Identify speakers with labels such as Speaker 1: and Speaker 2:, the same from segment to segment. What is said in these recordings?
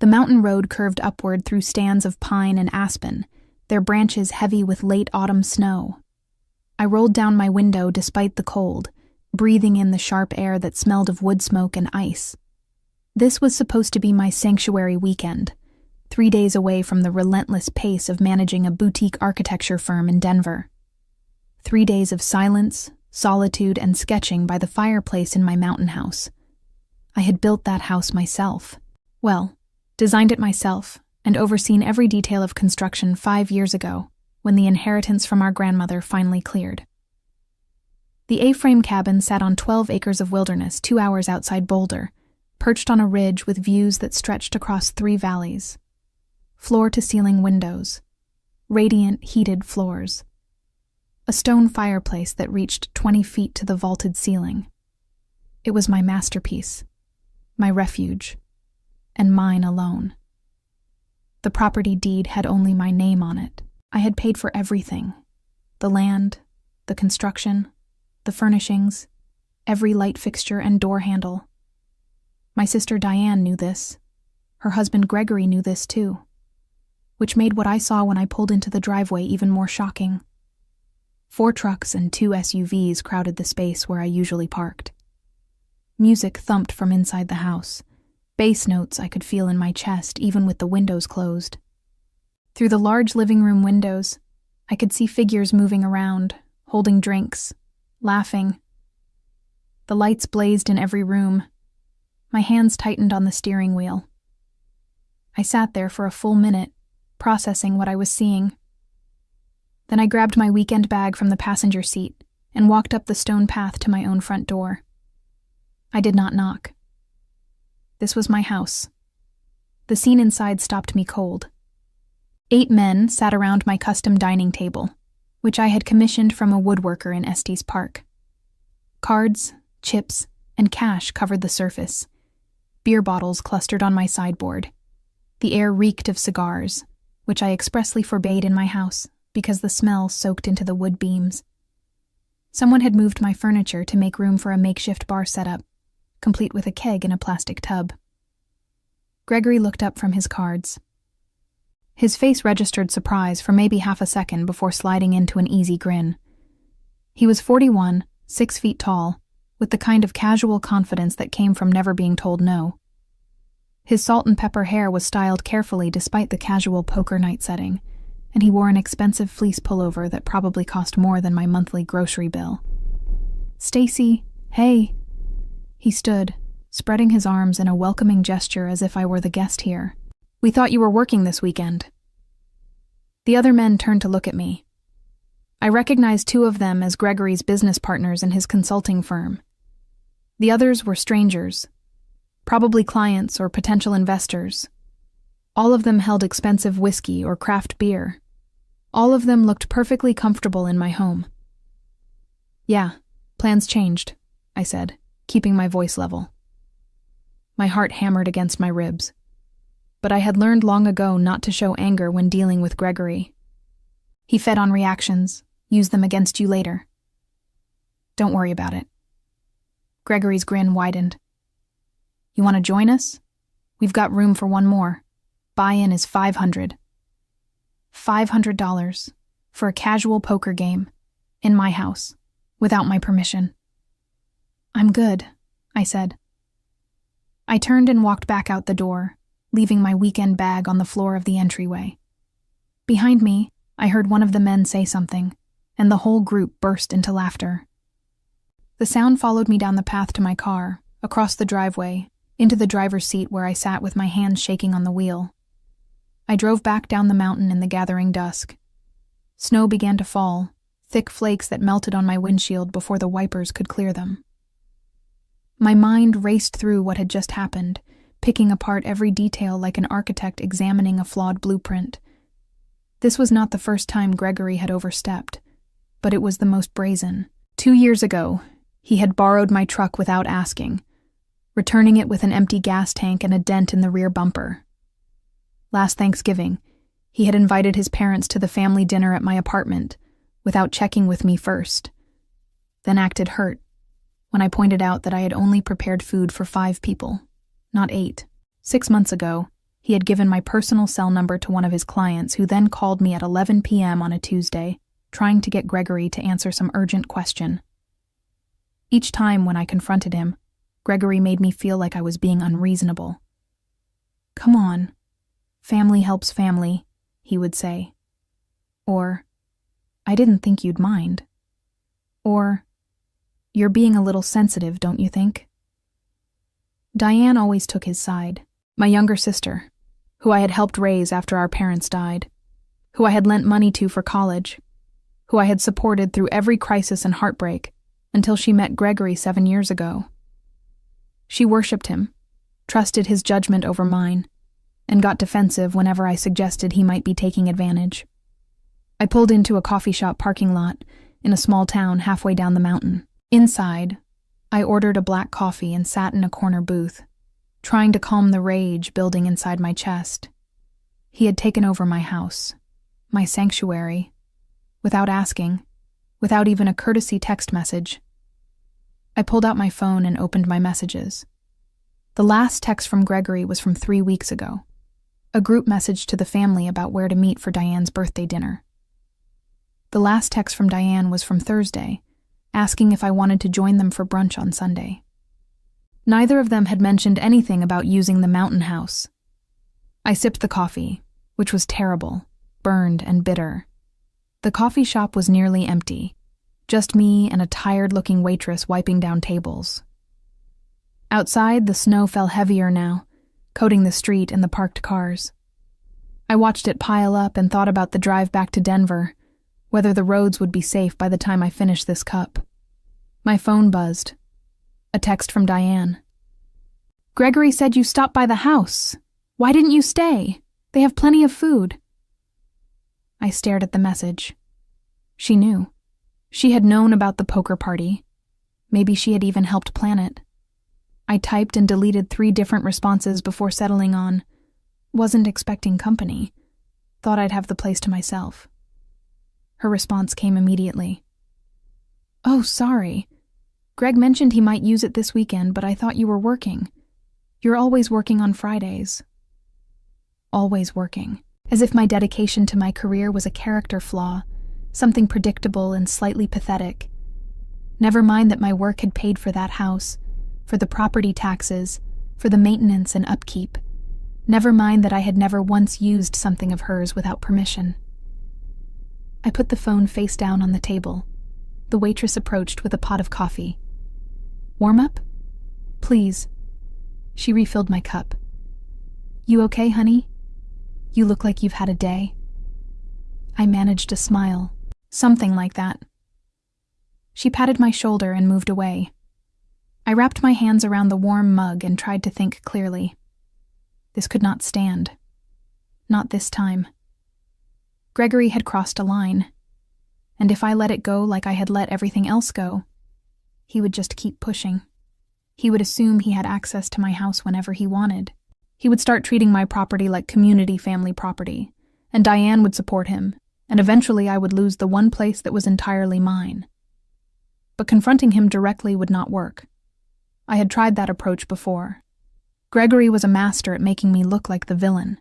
Speaker 1: The mountain road curved upward through stands of pine and aspen, their branches heavy with late autumn snow. I rolled down my window despite the cold, breathing in the sharp air that smelled of wood smoke and ice. This was supposed to be my sanctuary weekend, 3 days away from the relentless pace of managing a boutique architecture firm in Denver. 3 days of silence, solitude, and sketching by the fireplace in my mountain house. I had built that house myself. Well, designed it myself, and overseen every detail of construction 5 years ago, when the inheritance from our grandmother finally cleared. The A-frame cabin sat on 12 acres of wilderness 2 hours outside Boulder, perched on a ridge with views that stretched across 3 valleys. Floor-to-ceiling windows, radiant, heated floors. A stone fireplace that reached 20 feet to the vaulted ceiling. It was my masterpiece, my refuge, and mine alone. The property deed had only my name on it. I had paid for everything: the land, the construction, the furnishings, every light fixture and door handle. My sister Diane knew this. Her husband Gregory knew this too, which made what I saw when I pulled into the driveway even more shocking. 4 trucks and 2 SUVs crowded the space where I usually parked. Music thumped from inside the house, bass notes I could feel in my chest even with the windows closed. Through the large living room windows, I could see figures moving around, holding drinks, laughing. The lights blazed in every room. My hands tightened on the steering wheel. I sat there for a full minute, processing what I was seeing. Then I grabbed my weekend bag from the passenger seat and walked up the stone path to my own front door. I did not knock. This was my house. The scene inside stopped me cold. 8 men sat around my custom dining table, which I had commissioned from a woodworker in Estes Park. Cards, chips, and cash covered the surface. Beer bottles clustered on my sideboard. The air reeked of cigars, which I expressly forbade in my house because the smell soaked into the wood beams. Someone had moved my furniture to make room for a makeshift bar setup, complete with a keg in a plastic tub. Gregory looked up from his cards. His face registered surprise for maybe half a second before sliding into an easy grin. He was 41, 6 feet tall, with the kind of casual confidence that came from never being told no. His salt and pepper hair was styled carefully despite the casual poker night setting, and he wore an expensive fleece pullover that probably cost more than my monthly grocery bill. "Stacy, hey." He stood, spreading his arms in a welcoming gesture as if I were the guest here. "We thought you were working this weekend." The other men turned to look at me. I recognized 2 of them as Gregory's business partners in his consulting firm. The others were strangers, probably clients or potential investors. All of them held expensive whiskey or craft beer. All of them looked perfectly comfortable in my home. "Yeah, plans changed," I said, keeping my voice level. My heart hammered against my ribs. But I had learned long ago not to show anger when dealing with Gregory. He fed on reactions, used them against you later. "Don't worry about it." Gregory's grin widened. "You want to join us? We've got room for 1 more. Buy-in is $500. $500 for a casual poker game, in my house, without my permission." "I'm good," I said. I turned and walked back out the door, leaving my weekend bag on the floor of the entryway. Behind me, I heard one of the men say something, and the whole group burst into laughter. The sound followed me down the path to my car, across the driveway, into the driver's seat where I sat with my hands shaking on the wheel. I drove back down the mountain in the gathering dusk. Snow began to fall, thick flakes that melted on my windshield before the wipers could clear them. My mind raced through what had just happened, picking apart every detail like an architect examining a flawed blueprint. This was not the first time Gregory had overstepped, but it was the most brazen. 2 years ago, he had borrowed my truck without asking, returning it with an empty gas tank and a dent in the rear bumper. Last Thanksgiving, he had invited his parents to the family dinner at my apartment, without checking with me first, then acted hurt when I pointed out that I had only prepared food for 5 people, not 8. 6 months ago, He had given my personal cell number to one of his clients, who then called me at 11 p.m. on a Tuesday, trying to get Gregory to answer some urgent question. Each time when I confronted him, Gregory made me feel like I was being unreasonable. "Come on. Family helps family," he would say. Or, "I didn't think you'd mind." Or, "You're being a little sensitive, don't you think?" Diane always took his side, my younger sister, who I had helped raise after our parents died, who I had lent money to for college, who I had supported through every crisis and heartbreak until she met Gregory 7 years ago. She worshipped him, trusted his judgment over mine, and got defensive whenever I suggested he might be taking advantage. I pulled into a coffee shop parking lot in a small town halfway down the mountain. Inside, I ordered a black coffee and sat in a corner booth, trying to calm the rage building inside my chest. He had taken over my house, my sanctuary, without asking, without even a courtesy text message. I pulled out my phone and opened my messages. The last text from Gregory was from 3 weeks ago, a group message to the family about where to meet for Diane's birthday dinner. The last text from Diane was from Thursday, asking if I wanted to join them for brunch on Sunday. Neither of them had mentioned anything about using the mountain house. I sipped the coffee, which was terrible, burned and bitter. The coffee shop was nearly empty, just me and a tired-looking waitress wiping down tables. Outside, the snow fell heavier now, coating the street and the parked cars. I watched it pile up and thought about the drive back to Denver, whether the roads would be safe by the time I finished this cup. My phone buzzed. A text from Diane. "Gregory said you stopped by the house. Why didn't you stay? They have plenty of food." I stared at the message. She knew. She had known about the poker party. Maybe she had even helped plan it. I typed and deleted 3 different responses before settling on, "Wasn't expecting company. Thought I'd have the place to myself." Her response came immediately. "Oh, sorry. Greg mentioned he might use it this weekend, but I thought you were working. You're always working on Fridays." Always working, as if my dedication to my career was a character flaw, something predictable and slightly pathetic. Never mind that my work had paid for that house, for the property taxes, for the maintenance and upkeep. Never mind that I had never once used something of hers without permission. I put the phone face down on the table. The waitress approached with a pot of coffee. "Warm up? Please." She refilled my cup. "You okay, honey? You look like you've had a day." I managed a smile. Something like that. She patted my shoulder and moved away. I wrapped my hands around the warm mug and tried to think clearly. This could not stand. Not this time. Gregory had crossed a line, and if I let it go like I had let everything else go, he would just keep pushing. He would assume he had access to my house whenever he wanted. He would start treating my property like community family property, and Diane would support him, and eventually I would lose the one place that was entirely mine. But confronting him directly would not work. I had tried that approach before. Gregory was a master at making me look like the villain.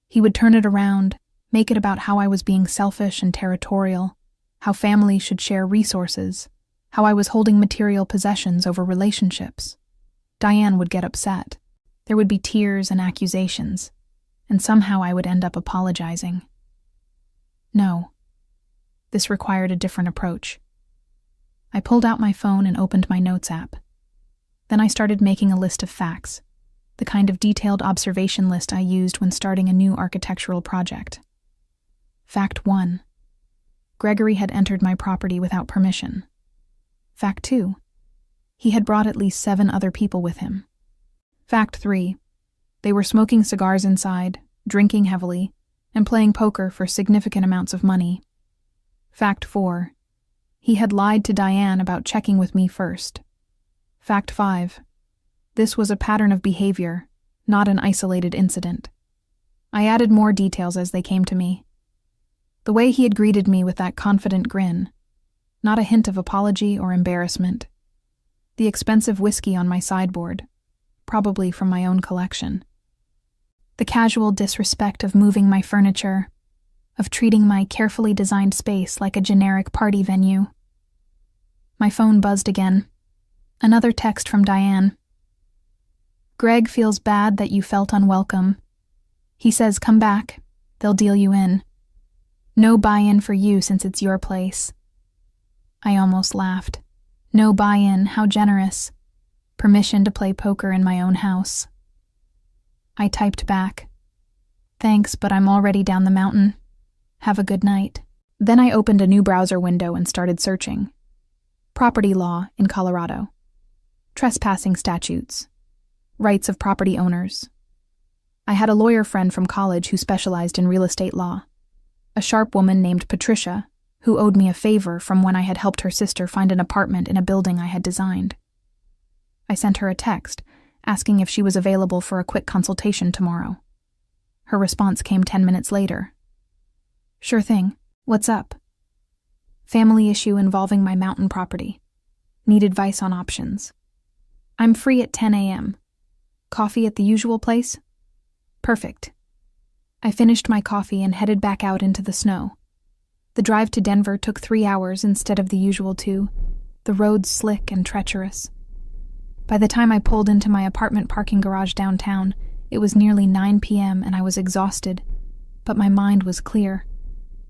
Speaker 1: He would turn it around, make it about how I was being selfish and territorial, how families should share resources, how I was holding material possessions over relationships. Diane would get upset. There would be tears and accusations, and somehow I would end up apologizing. No. This required a different approach. I pulled out my phone and opened my notes app. Then I started making a list of facts, the kind of detailed observation list I used when starting a new architectural project. Fact 1. Gregory had entered my property without permission. Fact 2. He had brought at least 7 other people with him. Fact 3. They were smoking cigars inside, drinking heavily, and playing poker for significant amounts of money. Fact 4. He had lied to Diane about checking with me first. Fact 5. This was a pattern of behavior, not an isolated incident. I added more details as they came to me. The way he had greeted me with that confident grin, not a hint of apology or embarrassment. The expensive whiskey on my sideboard, probably from my own collection. The casual disrespect of moving my furniture, of treating my carefully designed space like a generic party venue. My phone buzzed again. Another text from Diane. Greg feels bad that you felt unwelcome. He says come back, they'll deal you in. No buy-in for you since it's your place. I almost laughed. No buy-in, how generous. Permission to play poker in my own house. I typed back. Thanks, but I'm already down the mountain. Have a good night. Then I opened a new browser window and started searching. Property law in Colorado. Trespassing statutes. Rights of property owners. I had a lawyer friend from college who specialized in real estate law. A sharp woman named Patricia, who owed me a favor from when I had helped her sister find an apartment in a building I had designed. I sent her a text, asking if she was available for a quick consultation tomorrow. Her response came 10 minutes later. Sure thing. What's up? Family issue involving my mountain property. Need advice on options. I'm free at 10 a.m. Coffee at the usual place? Perfect. I finished my coffee and headed back out into the snow. The drive to Denver took 3 hours instead of the usual 2, the roads slick and treacherous. By the time I pulled into my apartment parking garage downtown, it was nearly 9 p.m. and I was exhausted, but my mind was clear.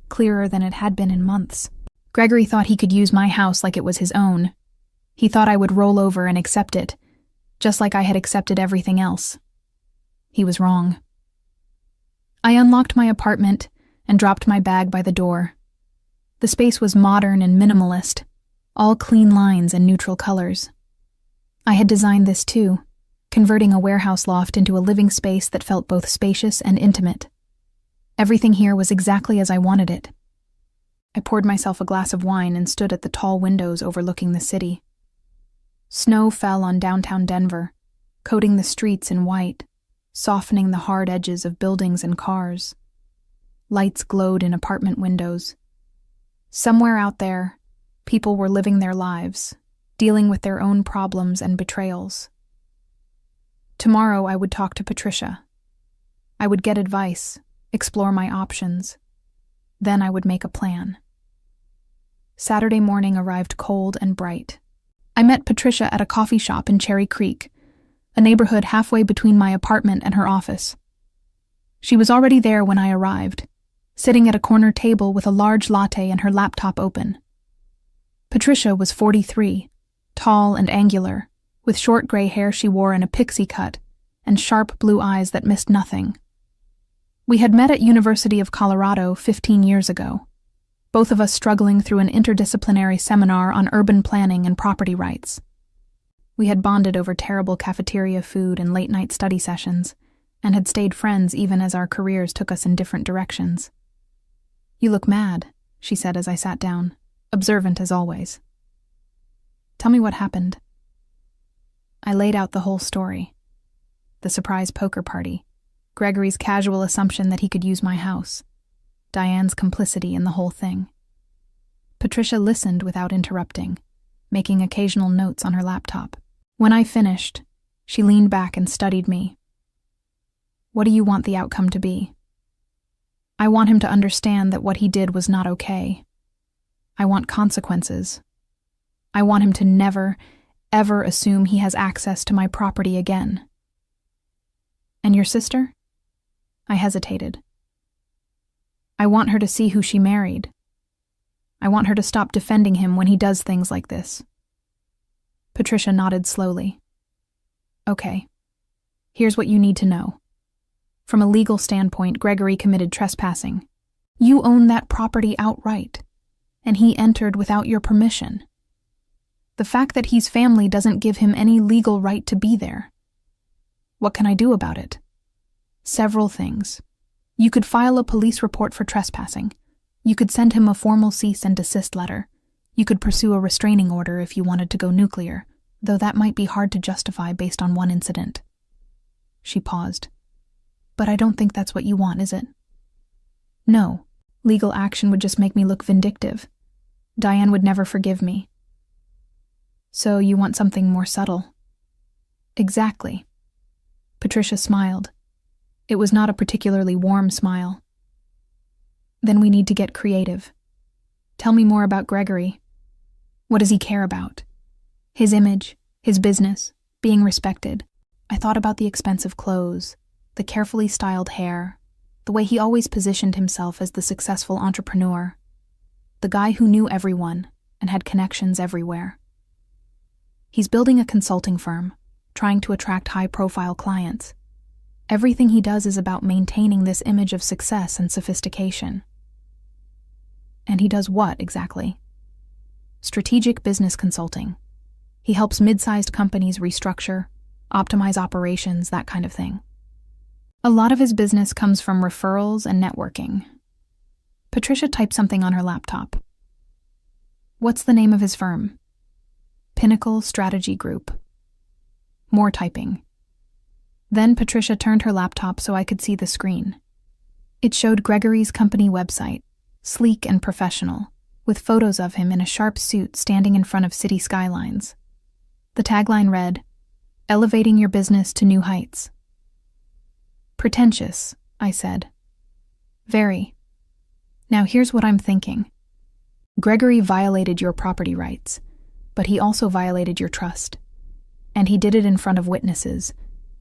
Speaker 1: Clearer than it had been in months. Gregory thought he could use my house like it was his own. He thought I would roll over and accept it, just like I had accepted everything else. He was wrong. I unlocked my apartment and dropped my bag by the door. The space was modern and minimalist, all clean lines and neutral colors. I had designed this too, converting a warehouse loft into a living space that felt both spacious and intimate. Everything here was exactly as I wanted it. I poured myself a glass of wine and stood at the tall windows overlooking the city. Snow fell on downtown Denver, coating the streets in white, softening the hard edges of buildings and cars. Lights glowed in apartment windows. Somewhere out there, people were living their lives, dealing with their own problems and betrayals. Tomorrow I would talk to Patricia. I would get advice, explore my options. Then I would make a plan. Saturday morning arrived cold and bright. I met Patricia at a coffee shop in Cherry Creek, a neighborhood halfway between my apartment and her office. She was already there when I arrived, sitting at a corner table with a large latte and her laptop open. Patricia was 43, tall and angular, with short gray hair she wore in a pixie cut and sharp blue eyes that missed nothing. We had met at University of Colorado 15 years ago, both of us struggling through an interdisciplinary seminar on urban planning and property rights. We had bonded over terrible cafeteria food and late-night study sessions, and had stayed friends even as our careers took us in different directions. You look mad, she said as I sat down, observant as always. Tell me what happened. I laid out the whole story. The surprise poker party, Gregory's casual assumption that he could use my house, Diane's complicity in the whole thing. Patricia listened without interrupting, making occasional notes on her laptop. When I finished, she leaned back and studied me. What do you want the outcome to be? I want him to understand that what he did was not okay. I want consequences. I want him to never, ever assume he has access to my property again. And your sister? I hesitated. I want her to see who she married. I want her to stop defending him when he does things like this. Patricia nodded slowly. Okay. Here's what you need to know. From a legal standpoint, Gregory committed trespassing. You own that property outright, and he entered without your permission. The fact that he's family doesn't give him any legal right to be there. What can I do about it? Several things. You could file a police report for trespassing. You could send him a formal cease and desist letter. You could pursue a restraining order if you wanted to go nuclear, though that might be hard to justify based on one incident. She paused. But I don't think that's what you want, is it? No. Legal action would just make me look vindictive. Diane would never forgive me. So you want something more subtle? Exactly. Patricia smiled. It was not a particularly warm smile. Then we need to get creative. Tell me more about Gregory. What does he care about? His image, his business, being respected. I thought about the expensive clothes, the carefully styled hair, the way he always positioned himself as the successful entrepreneur, the guy who knew everyone and had connections everywhere. He's building a consulting firm, trying to attract high-profile clients. Everything he does is about maintaining this image of success and sophistication. And he does what, exactly? Strategic business consulting. He helps mid-sized companies restructure, optimize operations, that kind of thing. A lot of his business comes from referrals and networking. Patricia typed something on her laptop. What's the name of his firm? Pinnacle Strategy Group. More typing. Then Patricia turned her laptop so I could see the screen. It showed Gregory's company website, sleek and professional, with photos of him in a sharp suit standing in front of city skylines. The tagline read, "Elevating your business to new heights." Pretentious, I said. Very. Now here's what I'm thinking. Gregory violated your property rights, but he also violated your trust. And he did it in front of witnesses,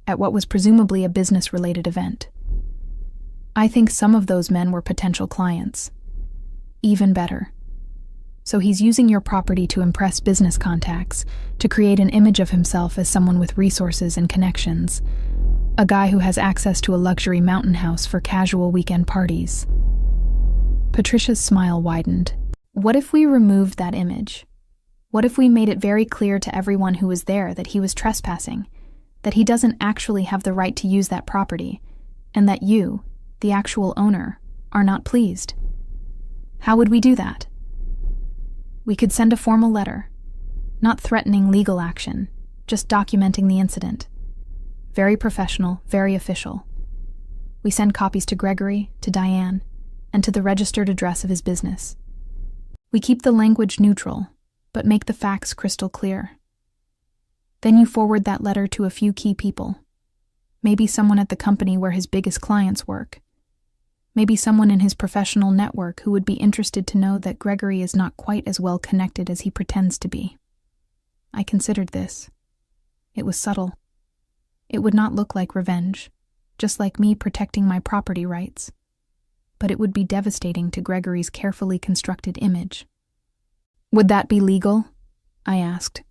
Speaker 1: at what was presumably a business-related event. I think some of those men were potential clients. Even better. So he's using your property to impress business contacts, to create an image of himself as someone with resources and connections, a guy who has access to a luxury mountain house for casual weekend parties. Patricia's smile widened. What if we removed that image? What if we made it very clear to everyone who was there that he was trespassing, that he doesn't actually have the right to use that property, and that you, the actual owner, are not pleased? How would we do that? We could send a formal letter, not threatening legal action, just documenting the incident. Very professional, very official. We send copies to Gregory, to Diane, and to the registered address of his business. We keep the language neutral, but make the facts crystal clear. Then you forward that letter to a few key people. Maybe someone at the company where his biggest clients work. Maybe someone in his professional network who would be interested to know that Gregory is not quite as well connected as he pretends to be. I considered this. It was subtle. It would not look like revenge, just like me protecting my property rights. But it would be devastating to Gregory's carefully constructed image. Would that be legal? I asked.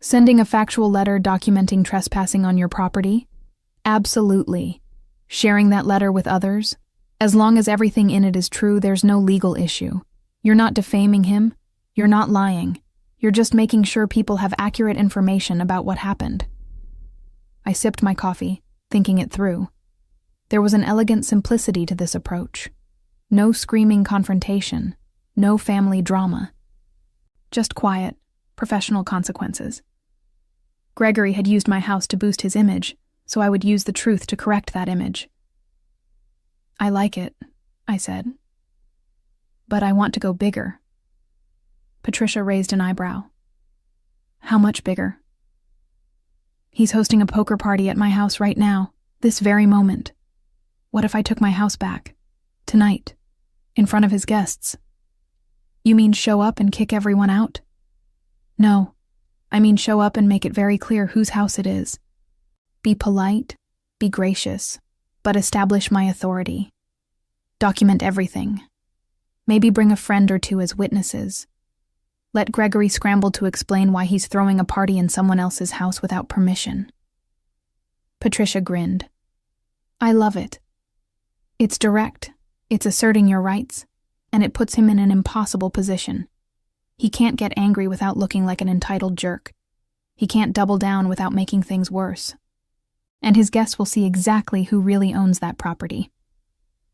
Speaker 1: Sending a factual letter documenting trespassing on your property? Absolutely. Sharing that letter with others? As long as everything in it is true, there's no legal issue. You're not defaming him. You're not lying. You're just making sure people have accurate information about what happened. I sipped my coffee, thinking it through. There was an elegant simplicity to this approach. No screaming confrontation. No family drama. Just quiet, professional consequences. Gregory had used my house to boost his image, so I would use the truth to correct that image. I like it, I said. But I want to go bigger. Patricia raised an eyebrow. How much bigger? He's hosting a poker party at my house right now, this very moment. What if I took my house back? Tonight, in front of his guests? You mean show up and kick everyone out? No, I mean show up and make it very clear whose house it is. Be polite, be gracious, but establish my authority. Document everything. Maybe bring a friend or two as witnesses. Let Gregory scramble to explain why he's throwing a party in someone else's house without permission. Patricia grinned. I love it. It's direct, it's asserting your rights, and it puts him in an impossible position. He can't get angry without looking like an entitled jerk. He can't double down without making things worse. And his guests will see exactly who really owns that property.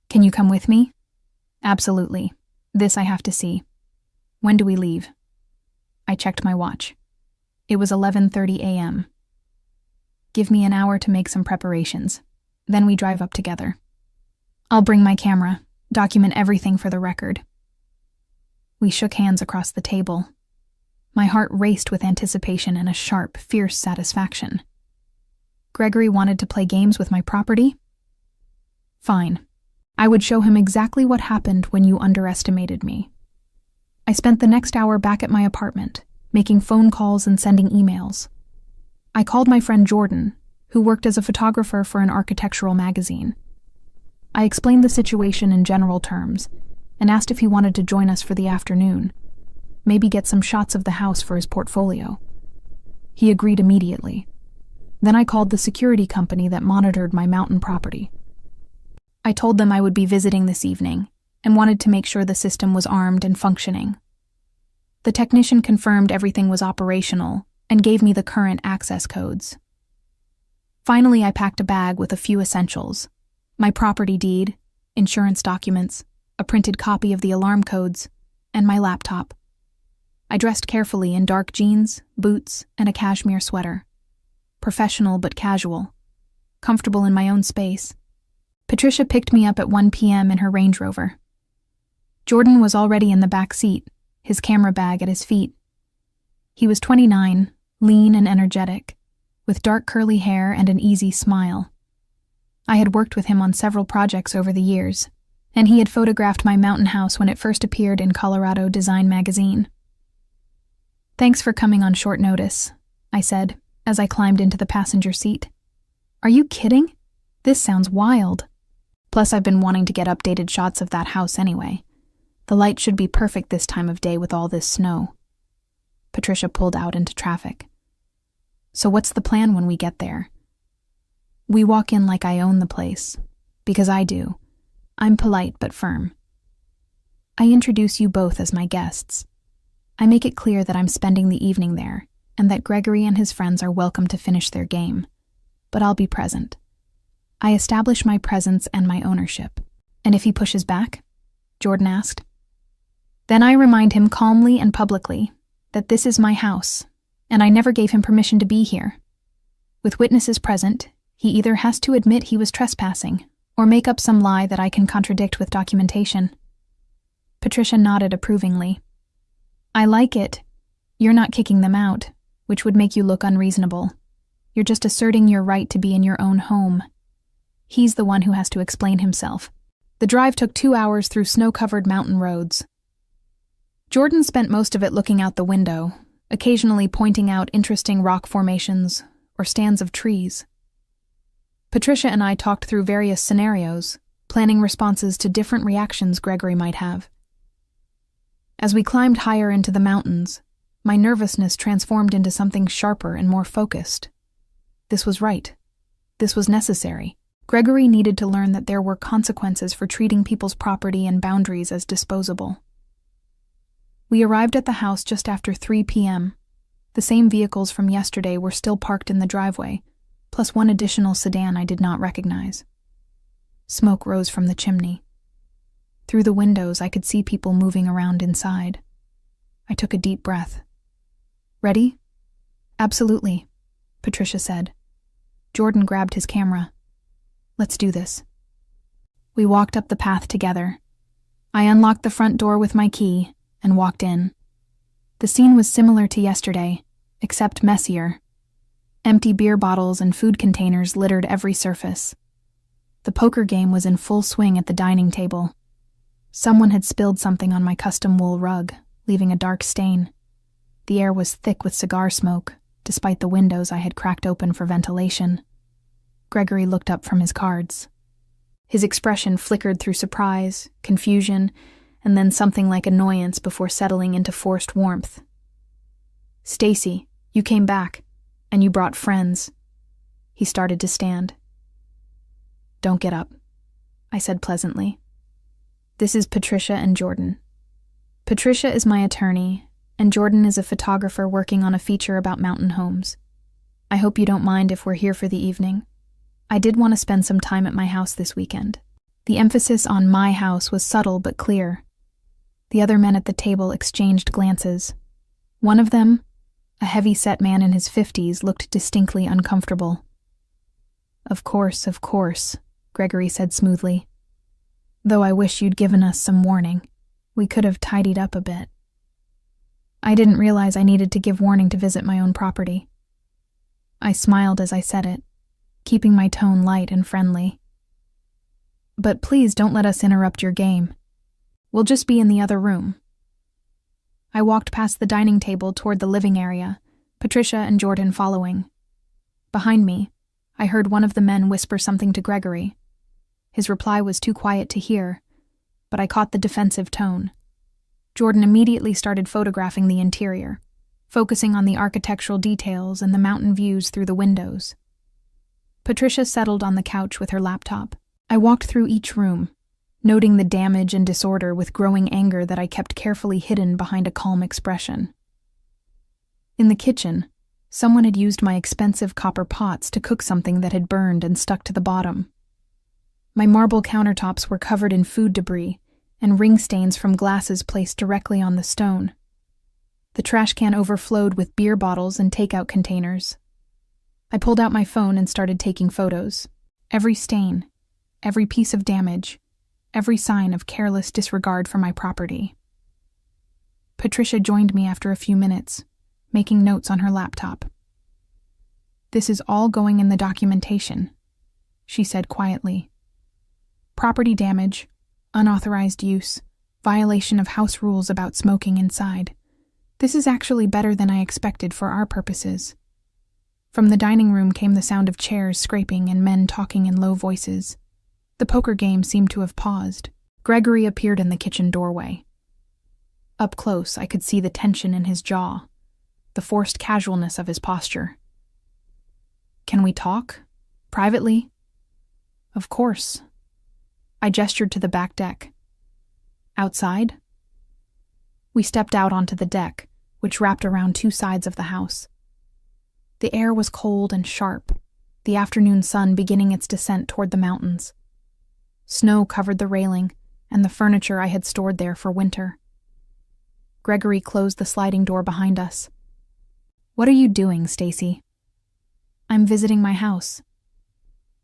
Speaker 1: Can you come with me? Absolutely. This I have to see. When do we leave? I checked my watch. It was 11:30 a.m. Give me an hour to make some preparations. Then we drive up together. I'll bring my camera, document everything for the record. We shook hands across the table. My heart raced with anticipation and a sharp, fierce satisfaction. Gregory wanted to play games with my property? Fine. I would show him exactly what happened when you underestimated me. I spent the next hour back at my apartment, making phone calls and sending emails. I called my friend Jordan, who worked as a photographer for an architectural magazine. I explained the situation in general terms and asked if he wanted to join us for the afternoon, maybe get some shots of the house for his portfolio. He agreed immediately. Then I called the security company that monitored my mountain property. I told them I would be visiting this evening and wanted to make sure the system was armed and functioning. The technician confirmed everything was operational and gave me the current access codes. Finally, I packed a bag with a few essentials: my property deed, insurance documents, a printed copy of the alarm codes, and my laptop. I dressed carefully in dark jeans, boots, and a cashmere sweater. Professional but casual, comfortable in my own space. Patricia picked me up at 1 p.m. in her Range Rover. Jordan was already in the back seat, his camera bag at his feet. He was 29, lean and energetic, with dark curly hair and an easy smile. I had worked with him on several projects over the years, and he had photographed my mountain house when it first appeared in Colorado Design magazine. "Thanks for coming on short notice," I said, as I climbed into the passenger seat. "Are you kidding? This sounds wild. Plus, I've been wanting to get updated shots of that house anyway. The light should be perfect this time of day with all this snow." Patricia pulled out into traffic. "So what's the plan when we get there?" "We walk in like I own the place, because I do. I'm polite but firm. I introduce you both as my guests. I make it clear that I'm spending the evening there, and that Gregory and his friends are welcome to finish their game. But I'll be present. I establish my presence and my ownership." "And if he pushes back?" Jordan asked. "Then I remind him calmly and publicly that this is my house, and I never gave him permission to be here. With witnesses present, he either has to admit he was trespassing or make up some lie that I can contradict with documentation." Patricia nodded approvingly. "I like it. You're not kicking them out, which would make you look unreasonable. You're just asserting your right to be in your own home. He's the one who has to explain himself." The drive took 2 hours through snow-covered mountain roads. Jordan spent most of it looking out the window, occasionally pointing out interesting rock formations or stands of trees. Patricia and I talked through various scenarios, planning responses to different reactions Gregory might have. As we climbed higher into the mountains, my nervousness transformed into something sharper and more focused. This was right. This was necessary. Gregory needed to learn that there were consequences for treating people's property and boundaries as disposable. We arrived at the house just after 3 p.m. The same vehicles from yesterday were still parked in the driveway, plus one additional sedan I did not recognize. Smoke rose from the chimney. Through the windows, I could see people moving around inside. I took a deep breath. "Ready?" "Absolutely," Patricia said. Jordan grabbed his camera. "Let's do this." We walked up the path together. I unlocked the front door with my key and walked in. The scene was similar to yesterday, except messier. Empty beer bottles and food containers littered every surface. The poker game was in full swing at the dining table. Someone had spilled something on my custom wool rug, leaving a dark stain. The air was thick with cigar smoke, despite the windows I had cracked open for ventilation. Gregory looked up from his cards. His expression flickered through surprise, confusion, and then something like annoyance before settling into forced warmth. "Stacy, you came back, and you brought friends." He started to stand. "Don't get up," I said pleasantly. "This is Patricia and Jordan. Patricia is my attorney, and Jordan is a photographer working on a feature about mountain homes. I hope you don't mind if we're here for the evening. I did want to spend some time at my house this weekend." The emphasis on my house was subtle but clear. The other men at the table exchanged glances. One of them, a heavy-set man in his 50s, looked distinctly uncomfortable. Of course," Gregory said smoothly. "Though I wish you'd given us some warning. We could have tidied up a bit." I didn't realize I needed to give warning to visit my own property. I smiled as I said it, keeping my tone light and friendly. But please don't let us interrupt your game. We'll just be in the other room. I walked past the dining table toward the living area, Patricia and Jordan following. Behind me, I heard one of the men whisper something to Gregory. His reply was too quiet to hear, but I caught the defensive tone. Jordan immediately started photographing the interior, focusing on the architectural details and the mountain views through the windows. Patricia settled on the couch with her laptop. I walked through each room, noting the damage and disorder with growing anger that I kept carefully hidden behind a calm expression. In the kitchen, someone had used my expensive copper pots to cook something that had burned and stuck to the bottom. My marble countertops were covered in food debris and ring stains from glasses placed directly on the stone. The trash can overflowed with beer bottles and takeout containers. I pulled out my phone and started taking photos. Every stain, every piece of damage, every sign of careless disregard for my property. Patricia joined me after a few minutes, making notes on her laptop. "This is all going in the documentation," she said quietly. "Property damage, unauthorized use, violation of house rules about smoking inside. This is actually better than I expected for our purposes." From the dining room came the sound of chairs scraping and men talking in low voices. The poker game seemed to have paused. Gregory appeared in the kitchen doorway. Up close, I could see the tension in his jaw, the forced casualness of his posture. "Can we talk? Privately?" "Of course." I gestured to the back deck. "Outside?" We stepped out onto the deck, which wrapped around two sides of the house. The air was cold and sharp, the afternoon sun beginning its descent toward the mountains. Snow covered the railing and the furniture I had stored there for winter. Gregory closed the sliding door behind us. "What are you doing, Stacy?" "I'm visiting my house."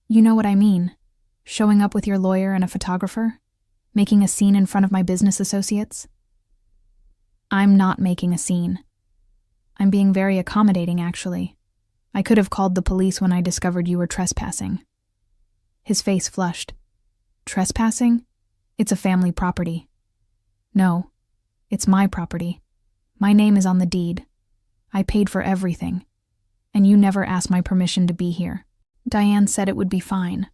Speaker 1: "You know what I mean. Showing up with your lawyer and a photographer? Making a scene in front of my business associates?" "I'm not making a scene. I'm being very accommodating, actually. I could have called the police when I discovered you were trespassing." His face flushed. "Trespassing? It's a family property." "No, it's my property. My name is on the deed. I paid for everything. And you never asked my permission to be here. Diane said it would be fine."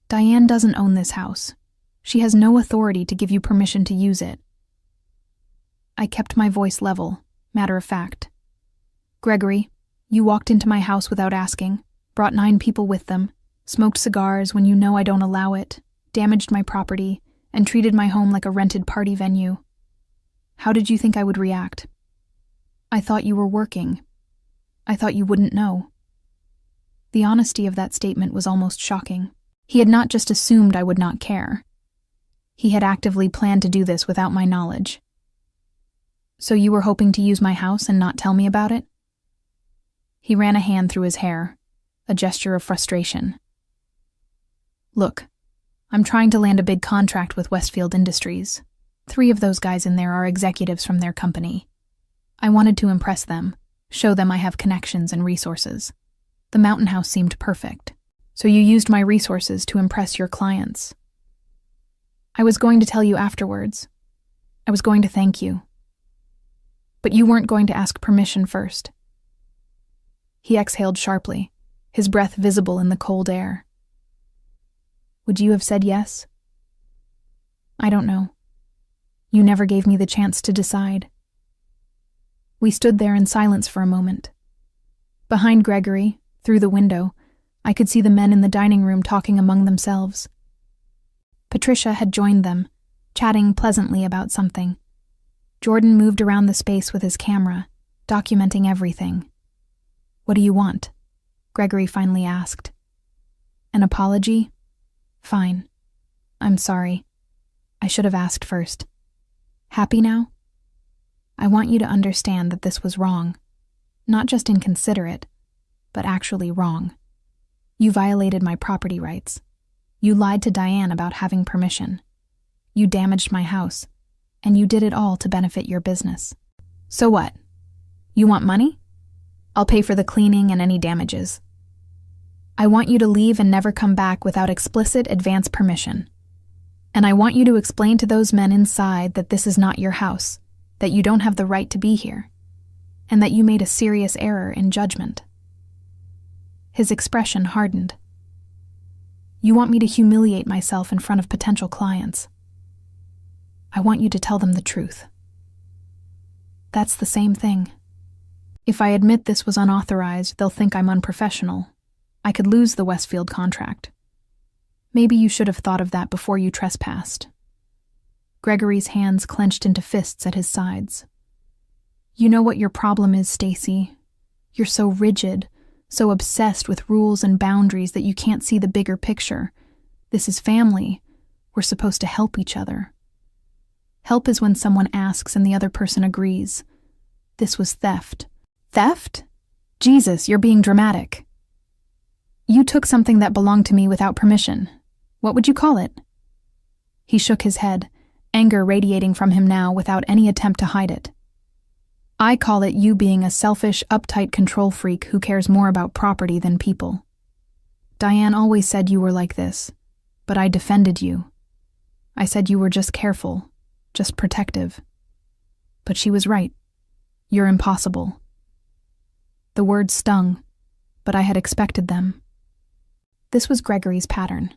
Speaker 1: "Diane doesn't own this house. She has no authority to give you permission to use it." I kept my voice level, matter of fact. "Gregory, you walked into my house without asking, brought 9 people with them, smoked cigars when you know I don't allow it, damaged my property, and treated my home like a rented party venue. How did you think I would react?" "I thought you were working. I thought you wouldn't know." The honesty of that statement was almost shocking. He had not just assumed I would not care. He had actively planned to do this without my knowledge. "So you were hoping to use my house and not tell me about it?" He ran a hand through his hair, a gesture of frustration. "Look, I'm trying to land a big contract with Westfield Industries. 3 of those guys in there are executives from their company. I wanted to impress them, show them I have connections and resources. The mountain house seemed perfect. So you used my resources to impress your clients. I was going to tell you afterwards. I was going to thank you. But you weren't going to ask permission first." He exhaled sharply, his breath visible in the cold air. "Would you have said yes?" "I don't know. You never gave me the chance to decide." We stood there in silence for a moment. Behind Gregory, through the window, I could see the men in the dining room talking among themselves. Patricia had joined them, chatting pleasantly about something. Jordan moved around the space with his camera, documenting everything. "What do you want?" Gregory finally asked. "An apology? Fine. I'm sorry. I should have asked first. Happy now? I want you to understand that this was wrong. Not just inconsiderate, but actually wrong. You violated my property rights. You lied to Diane about having permission. You damaged my house, and you did it all to benefit your business. So what? You want money? I'll pay for the cleaning and any damages." I want you to leave and never come back without explicit advance permission. And I want you to explain to those men inside that this is not your house, that you don't have the right to be here, and that you made a serious error in judgment." His expression hardened. "You want me to humiliate myself in front of potential clients. I want you to tell them the truth." "That's the same thing. If I admit this was unauthorized, they'll think I'm unprofessional. I could lose the Westfield contract. Maybe you should have thought of that before you trespassed." Gregory's hands clenched into fists at his sides. "You know what your problem is, Stacy. You're so rigid, so obsessed with rules and boundaries that you can't see the bigger picture. This is family. We're supposed to help each other. Help is when someone asks and the other person agrees. This was theft." "Theft? Jesus, you're being dramatic. You took something that belonged to me without permission. What would you call it?" He shook his head, anger radiating from him now without any attempt to hide it. "I call it you being a selfish, uptight control freak who cares more about property than people. Diane always said you were like this, but I defended you. I said you were just careful, just protective. But she was right. You're impossible." The words stung, but I had expected them. This was Gregory's pattern.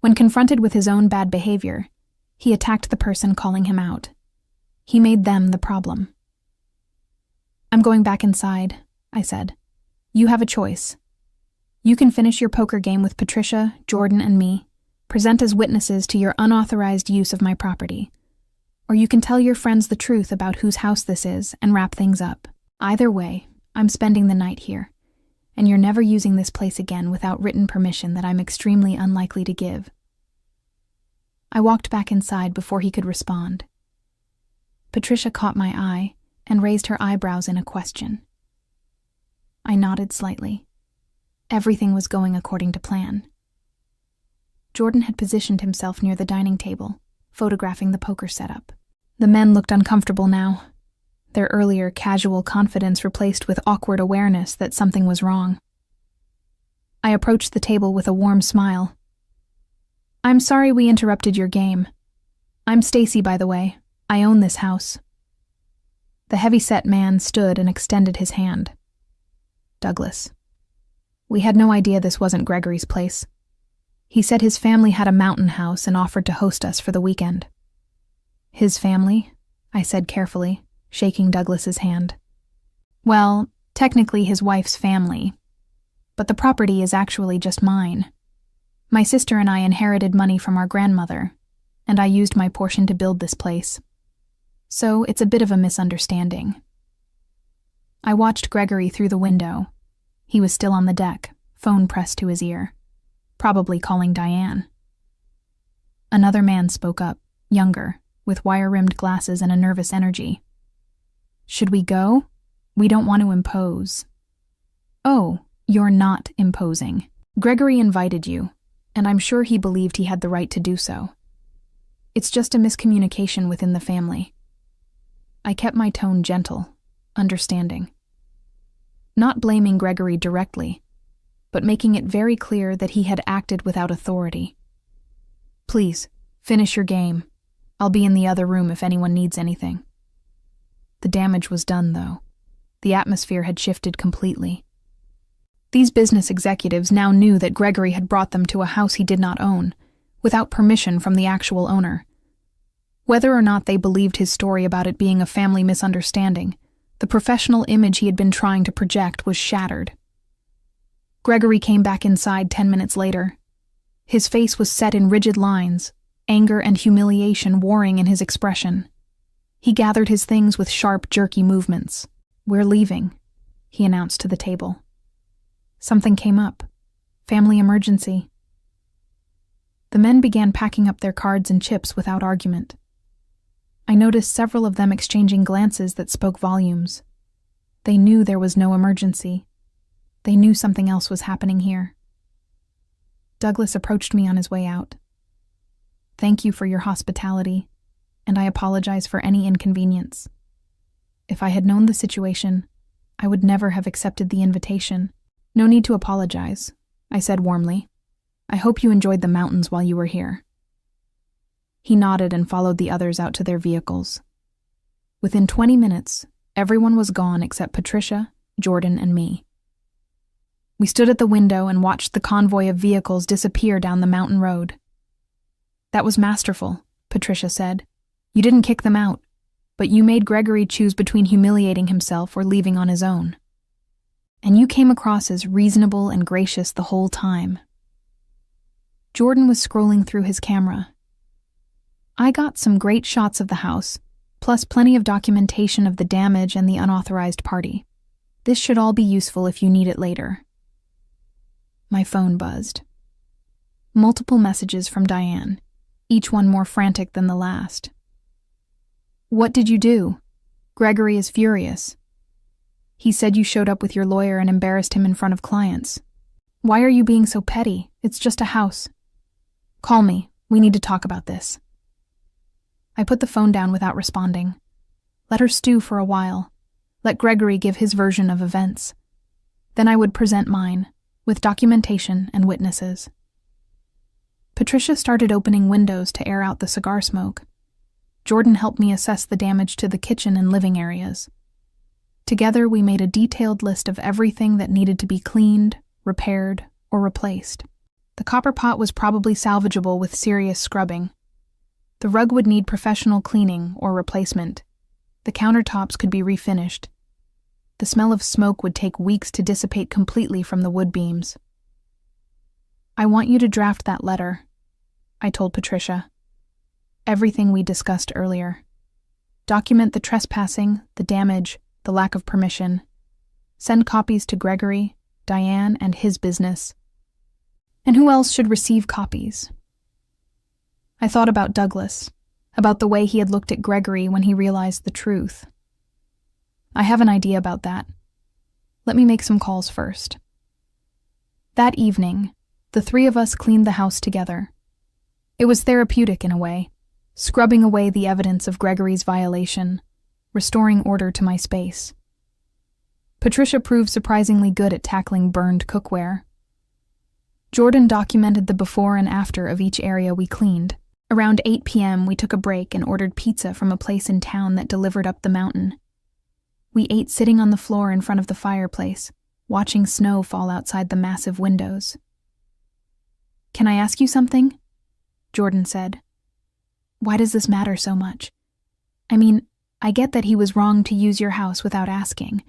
Speaker 1: When confronted with his own bad behavior, he attacked the person calling him out. He made them the problem. "I'm going back inside," I said. "You have a choice. You can finish your poker game with Patricia, Jordan, and me, present as witnesses to your unauthorized use of my property. Or you can tell your friends the truth about whose house this is and wrap things up. Either way, I'm spending the night here, and you're never using this place again without written permission that I'm extremely unlikely to give." I walked back inside before he could respond. Patricia caught my eye and raised her eyebrows in a question. I nodded slightly. Everything was going according to plan. Jordan had positioned himself near the dining table, photographing the poker setup. The men looked uncomfortable now, their earlier casual confidence replaced with awkward awareness that something was wrong. I approached the table with a warm smile. "I'm sorry we interrupted your game. I'm Stacy, by the way. I own this house." The heavy-set man stood and extended his hand. "Douglas. We had no idea this wasn't Gregory's place. He said his family had a mountain house and offered to host us for the weekend." "His family?" I said carefully, shaking Douglas's hand. "Well, technically his wife's family, but the property is actually just mine. My sister and I inherited money from our grandmother, and I used my portion to build this place. So it's a bit of a misunderstanding." I watched Gregory through the window. He was still on the deck, phone pressed to his ear, probably calling Diane. Another man spoke up, younger, with wire-rimmed glasses and a nervous energy. "Should we go? We don't want to impose." "Oh, you're not imposing. Gregory invited you, and I'm sure he believed he had the right to do so. It's just a miscommunication within the family." I kept my tone gentle, understanding. Not blaming Gregory directly, but making it very clear that he had acted without authority. "Please, finish your game. I'll be in the other room if anyone needs anything." The damage was done, though. The atmosphere had shifted completely. These business executives now knew that Gregory had brought them to a house he did not own, without permission from the actual owner. Whether or not they believed his story about it being a family misunderstanding, the professional image he had been trying to project was shattered. Gregory came back inside 10 minutes later. His face was set in rigid lines, anger and humiliation warring in his expression. He gathered his things with sharp, jerky movements. "We're leaving," he announced to the table. Something came up. Family emergency. The men began packing up their cards and chips without argument. I noticed several of them exchanging glances that spoke volumes. They knew there was no emergency. They knew something else was happening here. Douglas approached me on his way out. "Thank you for your hospitality, and I apologize for any inconvenience. If I had known the situation, I would never have accepted the invitation." No need to apologize, I said warmly. I hope you enjoyed the mountains while you were here. He nodded and followed the others out to their vehicles. Within 20 minutes, everyone was gone except Patricia, Jordan, and me. We stood at the window and watched the convoy of vehicles disappear down the mountain road. That was masterful, Patricia said. You didn't kick them out, but you made Gregory choose between humiliating himself or leaving on his own. And you came across as reasonable and gracious the whole time. Jordan was scrolling through his camera. I got some great shots of the house, plus plenty of documentation of the damage and the unauthorized party. This should all be useful if you need it later. My phone buzzed. Multiple messages from Diane, each one more frantic than the last. What did you do? Gregory is furious. He said you showed up with your lawyer and embarrassed him in front of clients. Why are you being so petty? It's just a house. Call me. We need to talk about this. I put the phone down without responding. Let her stew for a while. Let Gregory give his version of events. Then I would present mine, with documentation and witnesses. Patricia started opening windows to air out the cigar smoke. Jordan helped me assess the damage to the kitchen and living areas. Together, we made a detailed list of everything that needed to be cleaned, repaired, or replaced. The copper pot was probably salvageable with serious scrubbing. The rug would need professional cleaning or replacement. The countertops could be refinished. The smell of smoke would take weeks to dissipate completely from the wood beams. I want you to draft that letter, I told Patricia. Everything we discussed earlier. Document the trespassing, the damage, the lack of permission. Send copies to Gregory, Diane, and his business. And who else should receive copies? I thought about Douglas, about the way he had looked at Gregory when he realized the truth. I have an idea about that. Let me make some calls first. That evening, the three of us cleaned the house together. It was therapeutic in a way, scrubbing away the evidence of Gregory's violation, restoring order to my space. Patricia proved surprisingly good at tackling burned cookware. Jordan documented the before and after of each area we cleaned. Around 8 p.m., we took a break and ordered pizza from a place in town that delivered up the mountain. We ate sitting on the floor in front of the fireplace, watching snow fall outside the massive windows. Can I ask you something? Jordan said. Why does this matter so much? I mean, I get that he was wrong to use your house without asking.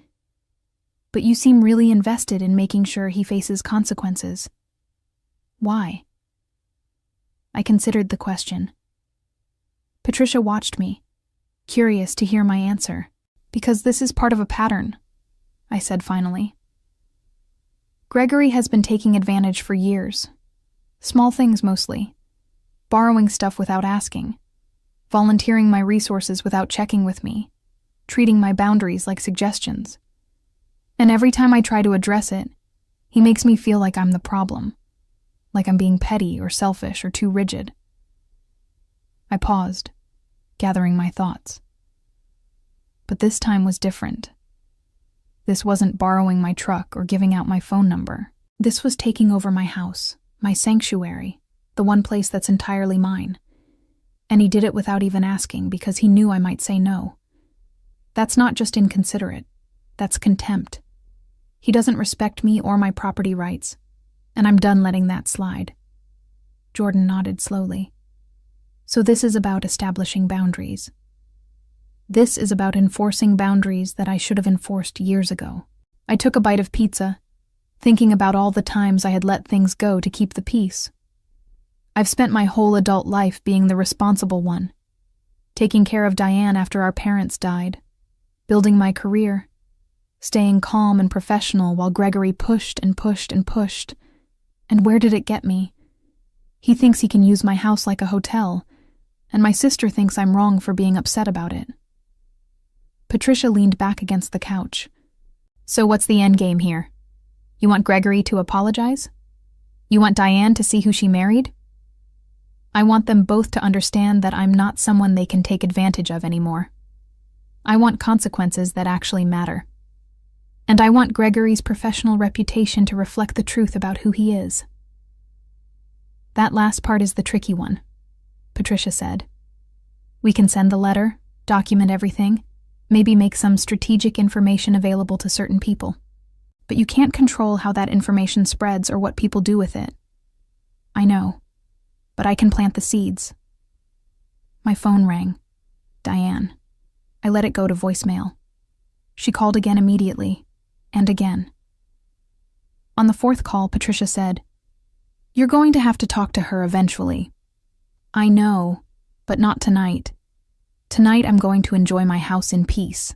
Speaker 1: But you seem really invested in making sure he faces consequences. Why? I considered the question. Patricia watched me, curious to hear my answer. Because this is part of a pattern, I said finally. Gregory has been taking advantage for years. Small things mostly. Borrowing stuff without asking. Volunteering my resources without checking with me. Treating my boundaries like suggestions. And every time I try to address it, he makes me feel like I'm the problem. Like I'm being petty or selfish or too rigid. I paused, gathering my thoughts. But this time was different. This wasn't borrowing my truck or giving out my phone number. This was taking over my house, my sanctuary, the one place that's entirely mine. And he did it without even asking because he knew I might say no. That's not just inconsiderate. That's contempt. He doesn't respect me or my property rights, and I'm done letting that slide. Jordan nodded slowly. So this is about establishing boundaries. This is about enforcing boundaries that I should have enforced years ago. I took a bite of pizza, thinking about all the times I had let things go to keep the peace. I've spent my whole adult life being the responsible one, taking care of Diane after our parents died, building my career, staying calm and professional while Gregory pushed and pushed and pushed. And where did it get me? He thinks he can use my house like a hotel, and my sister thinks I'm wrong for being upset about it. Patricia leaned back against the couch. So what's the end game here? You want Gregory to apologize? You want Diane to see who she married? I want them both to understand that I'm not someone they can take advantage of anymore. I want consequences that actually matter. And I want Gregory's professional reputation to reflect the truth about who he is. That last part is the tricky one, Patricia said. We can send the letter, document everything, maybe make some strategic information available to certain people. But you can't control how that information spreads or what people do with it. I know, but I can plant the seeds. My phone rang. Diane. I let it go to voicemail. She called again immediately, and again. On the fourth call, Patricia said, "You're going to have to talk to her eventually." I know, but not tonight. Tonight I'm going to enjoy my house in peace.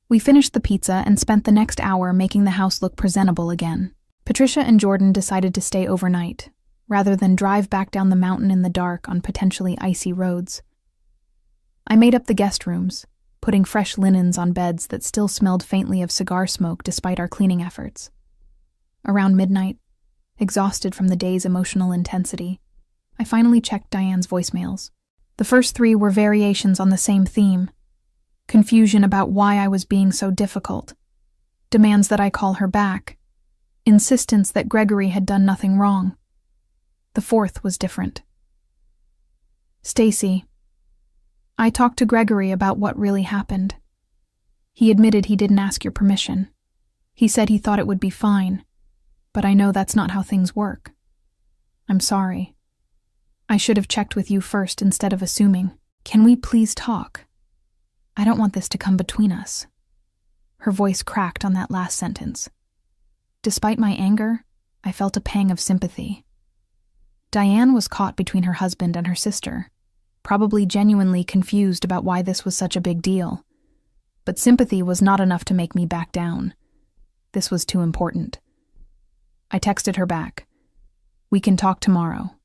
Speaker 1: We finished the pizza and spent the next hour making the house look presentable again. Patricia and Jordan decided to stay overnight, rather than drive back down the mountain in the dark on potentially icy roads. I made up the guest rooms, putting fresh linens on beds that still smelled faintly of cigar smoke despite our cleaning efforts. Around midnight, exhausted from the day's emotional intensity, I finally checked Diane's voicemails. The first 3 were variations on the same theme: confusion about why I was being so difficult, demands that I call her back, insistence that Gregory had done nothing wrong. The 4th was different. Stacy. I talked to Gregory about what really happened. He admitted he didn't ask your permission. He said he thought it would be fine, but I know that's not how things work. I'm sorry. I should have checked with you first instead of assuming. Can we please talk? I don't want this to come between us. Her voice cracked on that last sentence. Despite my anger, I felt a pang of sympathy. Diane was caught between her husband and her sister, probably genuinely confused about why this was such a big deal. But sympathy was not enough to make me back down. This was too important. I texted her back. We can talk tomorrow.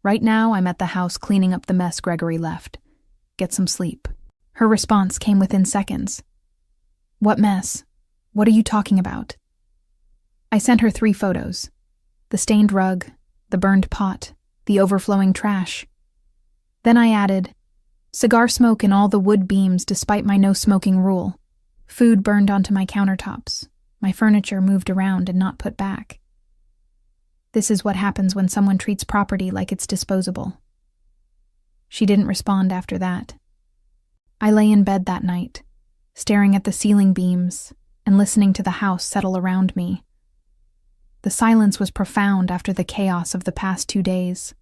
Speaker 1: Right now, I'm at the house cleaning up the mess Gregory left. Get some sleep. Her response came within seconds. What mess? What are you talking about? I sent her 3 photos. The stained rug, the burned pot, the overflowing trash. Then I added, cigar smoke in all the wood beams despite my no-smoking rule. Food burned onto my countertops. My furniture moved around and not put back. This is what happens when someone treats property like it's disposable. She didn't respond after that. I lay in bed that night, staring at the ceiling beams and listening to the house settle around me. The silence was profound after the chaos of the past 2 days.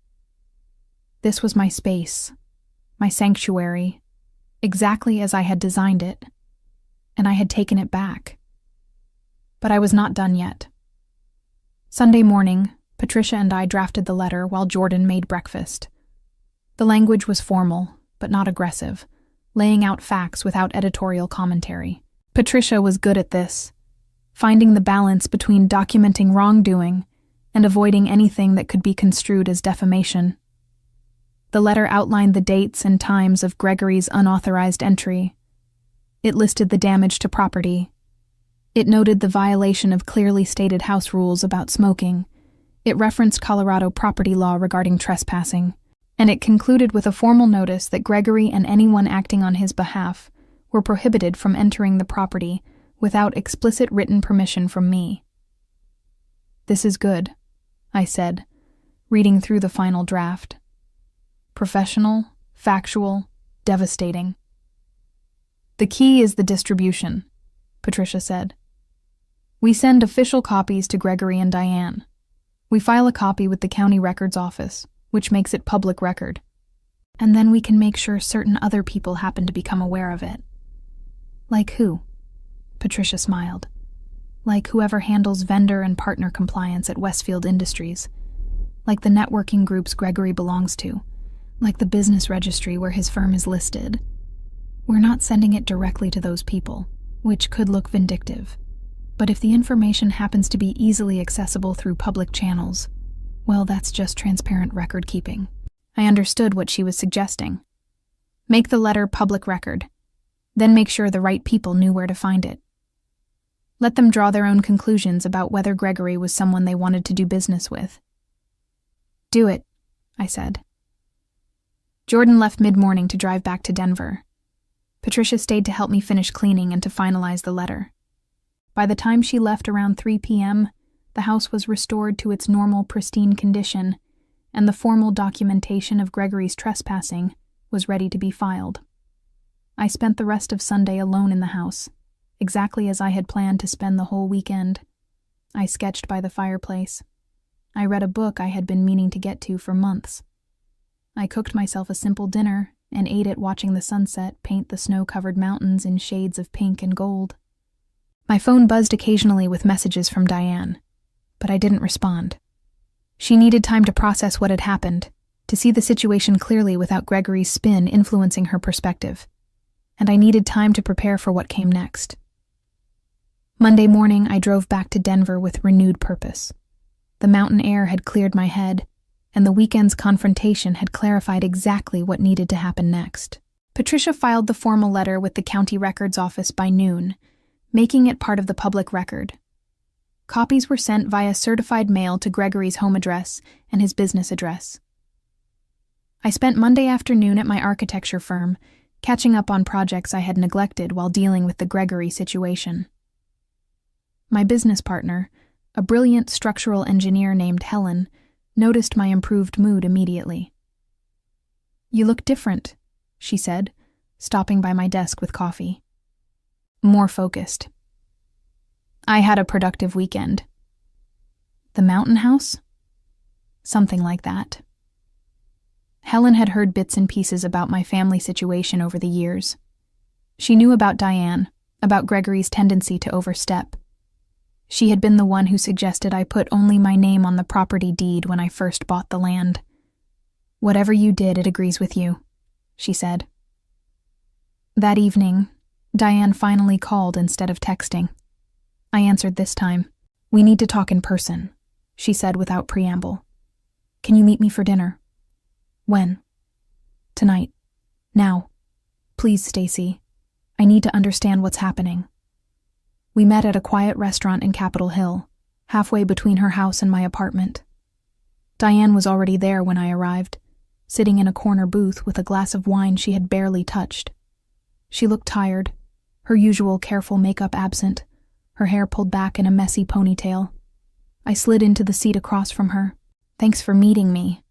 Speaker 1: This was my space, my sanctuary, exactly as I had designed it, and I had taken it back. But I was not done yet. Sunday morning, Patricia and I drafted the letter while Jordan made breakfast. The language was formal, but not aggressive, laying out facts without editorial commentary. Patricia was good at this, finding the balance between documenting wrongdoing and avoiding anything that could be construed as defamation. The letter outlined the dates and times of Gregory's unauthorized entry. It listed the damage to property. It noted the violation of clearly stated house rules about smoking. It referenced Colorado property law regarding trespassing. And it concluded with a formal notice that Gregory and anyone acting on his behalf were prohibited from entering the property without explicit written permission from me. This is good, I said, reading through the final draft. Professional, factual, devastating. The key is the distribution, Patricia said. We send official copies to Gregory and Diane. We file a copy with the county records office, which makes it public record. And then we can make sure certain other people happen to become aware of it. Like who? Patricia smiled. Like whoever handles vendor and partner compliance at Westfield Industries. Like the networking groups Gregory belongs to. Like the business registry where his firm is listed. We're not sending it directly to those people, which could look vindictive. But if the information happens to be easily accessible through public channels, well, that's just transparent record keeping. I understood what she was suggesting. Make the letter public record, then make sure the right people knew where to find it. Let them draw their own conclusions about whether Gregory was someone they wanted to do business with. Do it, I said. Jordan left mid-morning to drive back to Denver. Patricia stayed to help me finish cleaning and to finalize the letter. By the time she left around 3 p.m., the house was restored to its normal, pristine condition, and the formal documentation of Gregory's trespassing was ready to be filed. I spent the rest of Sunday alone in the house, exactly as I had planned to spend the whole weekend. I sketched by the fireplace. I read a book I had been meaning to get to for months. I cooked myself a simple dinner and ate it watching the sunset paint the snow-covered mountains in shades of pink and gold. My phone buzzed occasionally with messages from Diane, but I didn't respond. She needed time to process what had happened, to see the situation clearly without Gregory's spin influencing her perspective, and I needed time to prepare for what came next. Monday morning, I drove back to Denver with renewed purpose. The mountain air had cleared my head, and the weekend's confrontation had clarified exactly what needed to happen next. Patricia filed the formal letter with the county records office by noon, making it part of the public record. Copies were sent via certified mail to Gregory's home address and his business address. I spent Monday afternoon at my architecture firm, catching up on projects I had neglected while dealing with the Gregory situation. My business partner, a brilliant structural engineer named Helen, noticed my improved mood immediately. "You look different," she said, stopping by my desk with coffee. "More focused." "I had a productive weekend." "The mountain house?" "Something like that." Helen had heard bits and pieces about my family situation over the years. She knew about Diane, about Gregory's tendency to overstep. She had been the one who suggested I put only my name on the property deed when I first bought the land. "Whatever you did, it agrees with you," she said. That evening, Diane finally called instead of texting. I answered this time. "We need to talk in person," she said without preamble. "Can you meet me for dinner?" "When?" "Tonight. Now. Please, Stacy. I need to understand what's happening." We met at a quiet restaurant in Capitol Hill, halfway between her house and my apartment. Diane was already there when I arrived, sitting in a corner booth with a glass of wine she had barely touched. She looked tired, her usual careful makeup absent, her hair pulled back in a messy ponytail. I slid into the seat across from her. "Thanks for meeting me."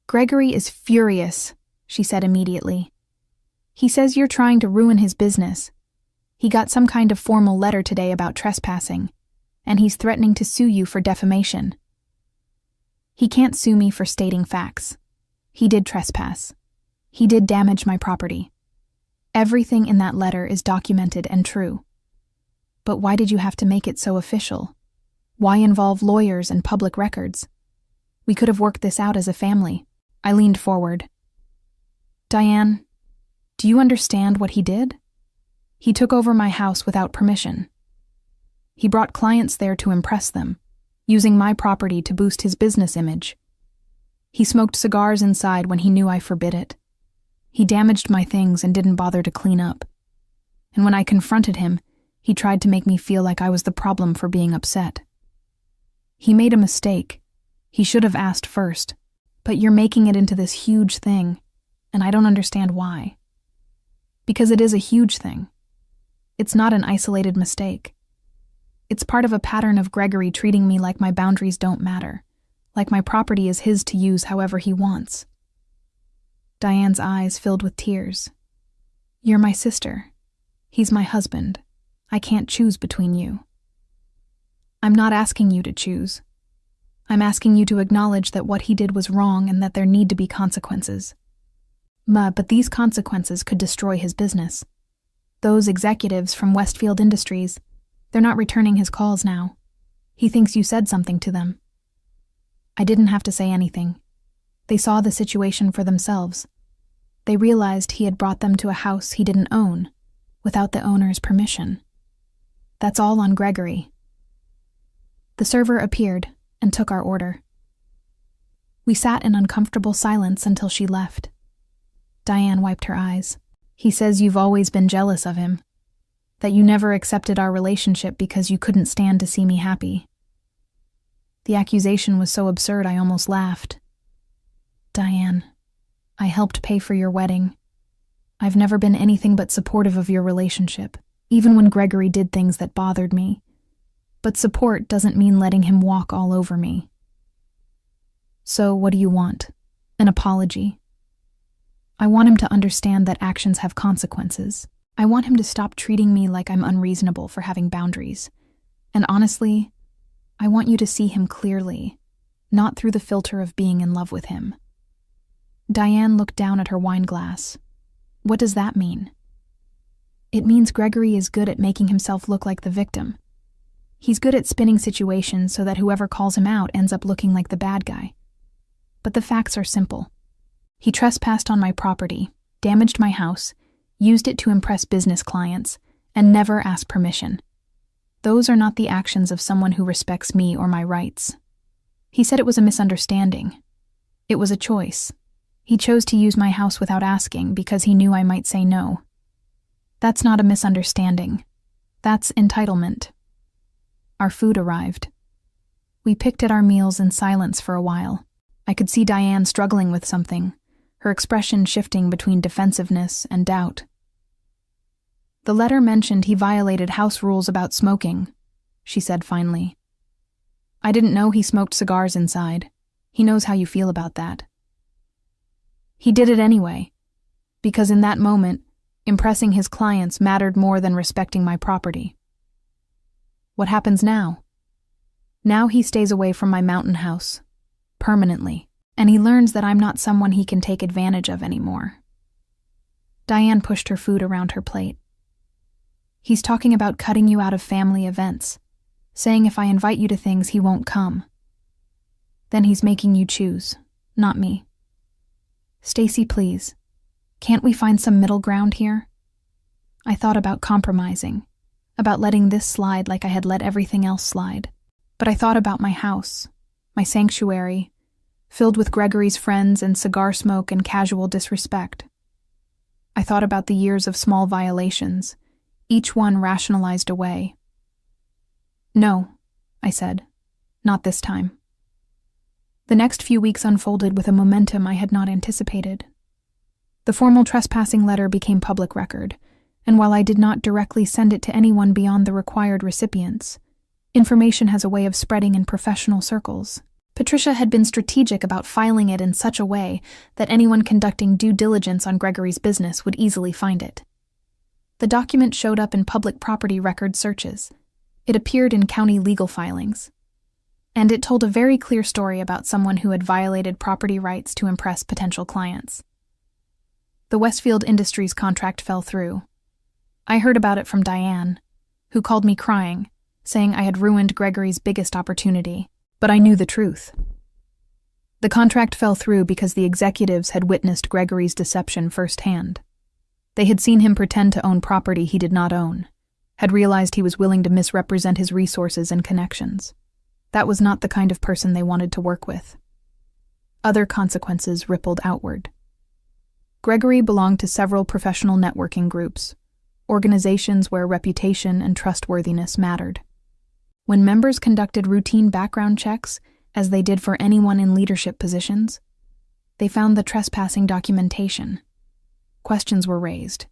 Speaker 1: "Gregory is furious," she said immediately. "He says you're trying to ruin his business. He got some kind of formal letter today about trespassing, and he's threatening to sue you for defamation." "He can't sue me for stating facts. He did trespass. He did damage my property. Everything in that letter is documented and true. But why did you have to make it so official? Why involve lawyers and public records? We could have worked this out as a family." I leaned forward. "Diane, do you understand what he did? He took over my house without permission. He brought clients there to impress them, using my property to boost his business image. He smoked cigars inside when he knew I forbid it. He damaged my things and didn't bother to clean up. And when I confronted him, he tried to make me feel like I was the problem for being upset. He made a mistake. He should have asked first. But you're making it into this huge thing, and I don't understand why. Because it is a huge thing. It's not an isolated mistake. It's part of a pattern of Gregory treating me like my boundaries don't matter, like my property is his to use however he wants." Diane's eyes filled with tears. "You're my sister. He's my husband. I can't choose between you." "I'm not asking you to choose. I'm asking you to acknowledge that what he did was wrong and that there need to be consequences. But these consequences could destroy his business. Those executives from Westfield Industries, they're not returning his calls now. He thinks you said something to them." I didn't have to say anything. They saw the situation for themselves. They realized he had brought them to a house he didn't own, without the owner's permission. That's all on Gregory. The server appeared and took our order. We sat in uncomfortable silence until she left. Diane wiped her eyes. "He says you've always been jealous of him, that you never accepted our relationship because you couldn't stand to see me happy." The accusation was so absurd I almost laughed. "Diane, I helped pay for your wedding. I've never been anything but supportive of your relationship. even when Gregory did things that bothered me. But support doesn't mean letting him walk all over me. So, what do you want? An apology? I want him to understand that actions have consequences. I want him to stop treating me like I'm unreasonable for having boundaries. And honestly, I want you to see him clearly, not through the filter of being in love with him. Diane looked down at her wine glass. What does that mean? It means Gregory is good at making himself look like the victim. He's good at spinning situations so that whoever calls him out ends up looking like the bad guy. But the facts are simple. He trespassed on my property, damaged my house, used it to impress business clients, and never asked permission. Those are not the actions of someone who respects me or my rights. He said it was a misunderstanding. It was a choice. He chose to use my house without asking because he knew I might say no. That's not a misunderstanding. That's entitlement. Our food arrived. We picked at our meals in silence for a while. I could see Diane struggling with something, her expression shifting between defensiveness and doubt. The letter mentioned he violated house rules about smoking, she said finally. I didn't know he smoked cigars inside. He knows how you feel about that. He did it anyway, because in that moment, impressing his clients mattered more than respecting my property. What happens now? Now he stays away from my mountain house, permanently, and he learns that I'm not someone he can take advantage of anymore. Diane pushed her food around her plate. He's talking about cutting you out of family events, saying if I invite you to things, he won't come. Then he's making you choose, not me. Stacy, please, can't we find some middle ground here? I thought about compromising, about letting this slide like I had let everything else slide. But I thought about my house, my sanctuary, filled with Gregory's friends and cigar smoke and casual disrespect. I thought about the years of small violations, each one rationalized away. No, I said, not this time. The next few weeks unfolded with a momentum I had not anticipated. The formal trespassing letter became public record, and while I did not directly send it to anyone beyond the required recipients, information has a way of spreading in professional circles. Patricia had been strategic about filing it in such a way that anyone conducting due diligence on Gregory's business would easily find it. The document showed up in public property record searches. It appeared in county legal filings. And it told a very clear story about someone who had violated property rights to impress potential clients. The Westfield Industries contract fell through. I heard about it from Diane, who called me crying, saying I had ruined Gregory's biggest opportunity, but I knew the truth. The contract fell through because the executives had witnessed Gregory's deception firsthand. They had seen him pretend to own property he did not own, had realized he was willing to misrepresent his resources and connections. That was not the kind of person they wanted to work with. Other consequences rippled outward. Gregory belonged to several professional networking groups, organizations where reputation and trustworthiness mattered. When members conducted routine background checks, as they did for anyone in leadership positions, they found the trespassing documentation. Questions were raised.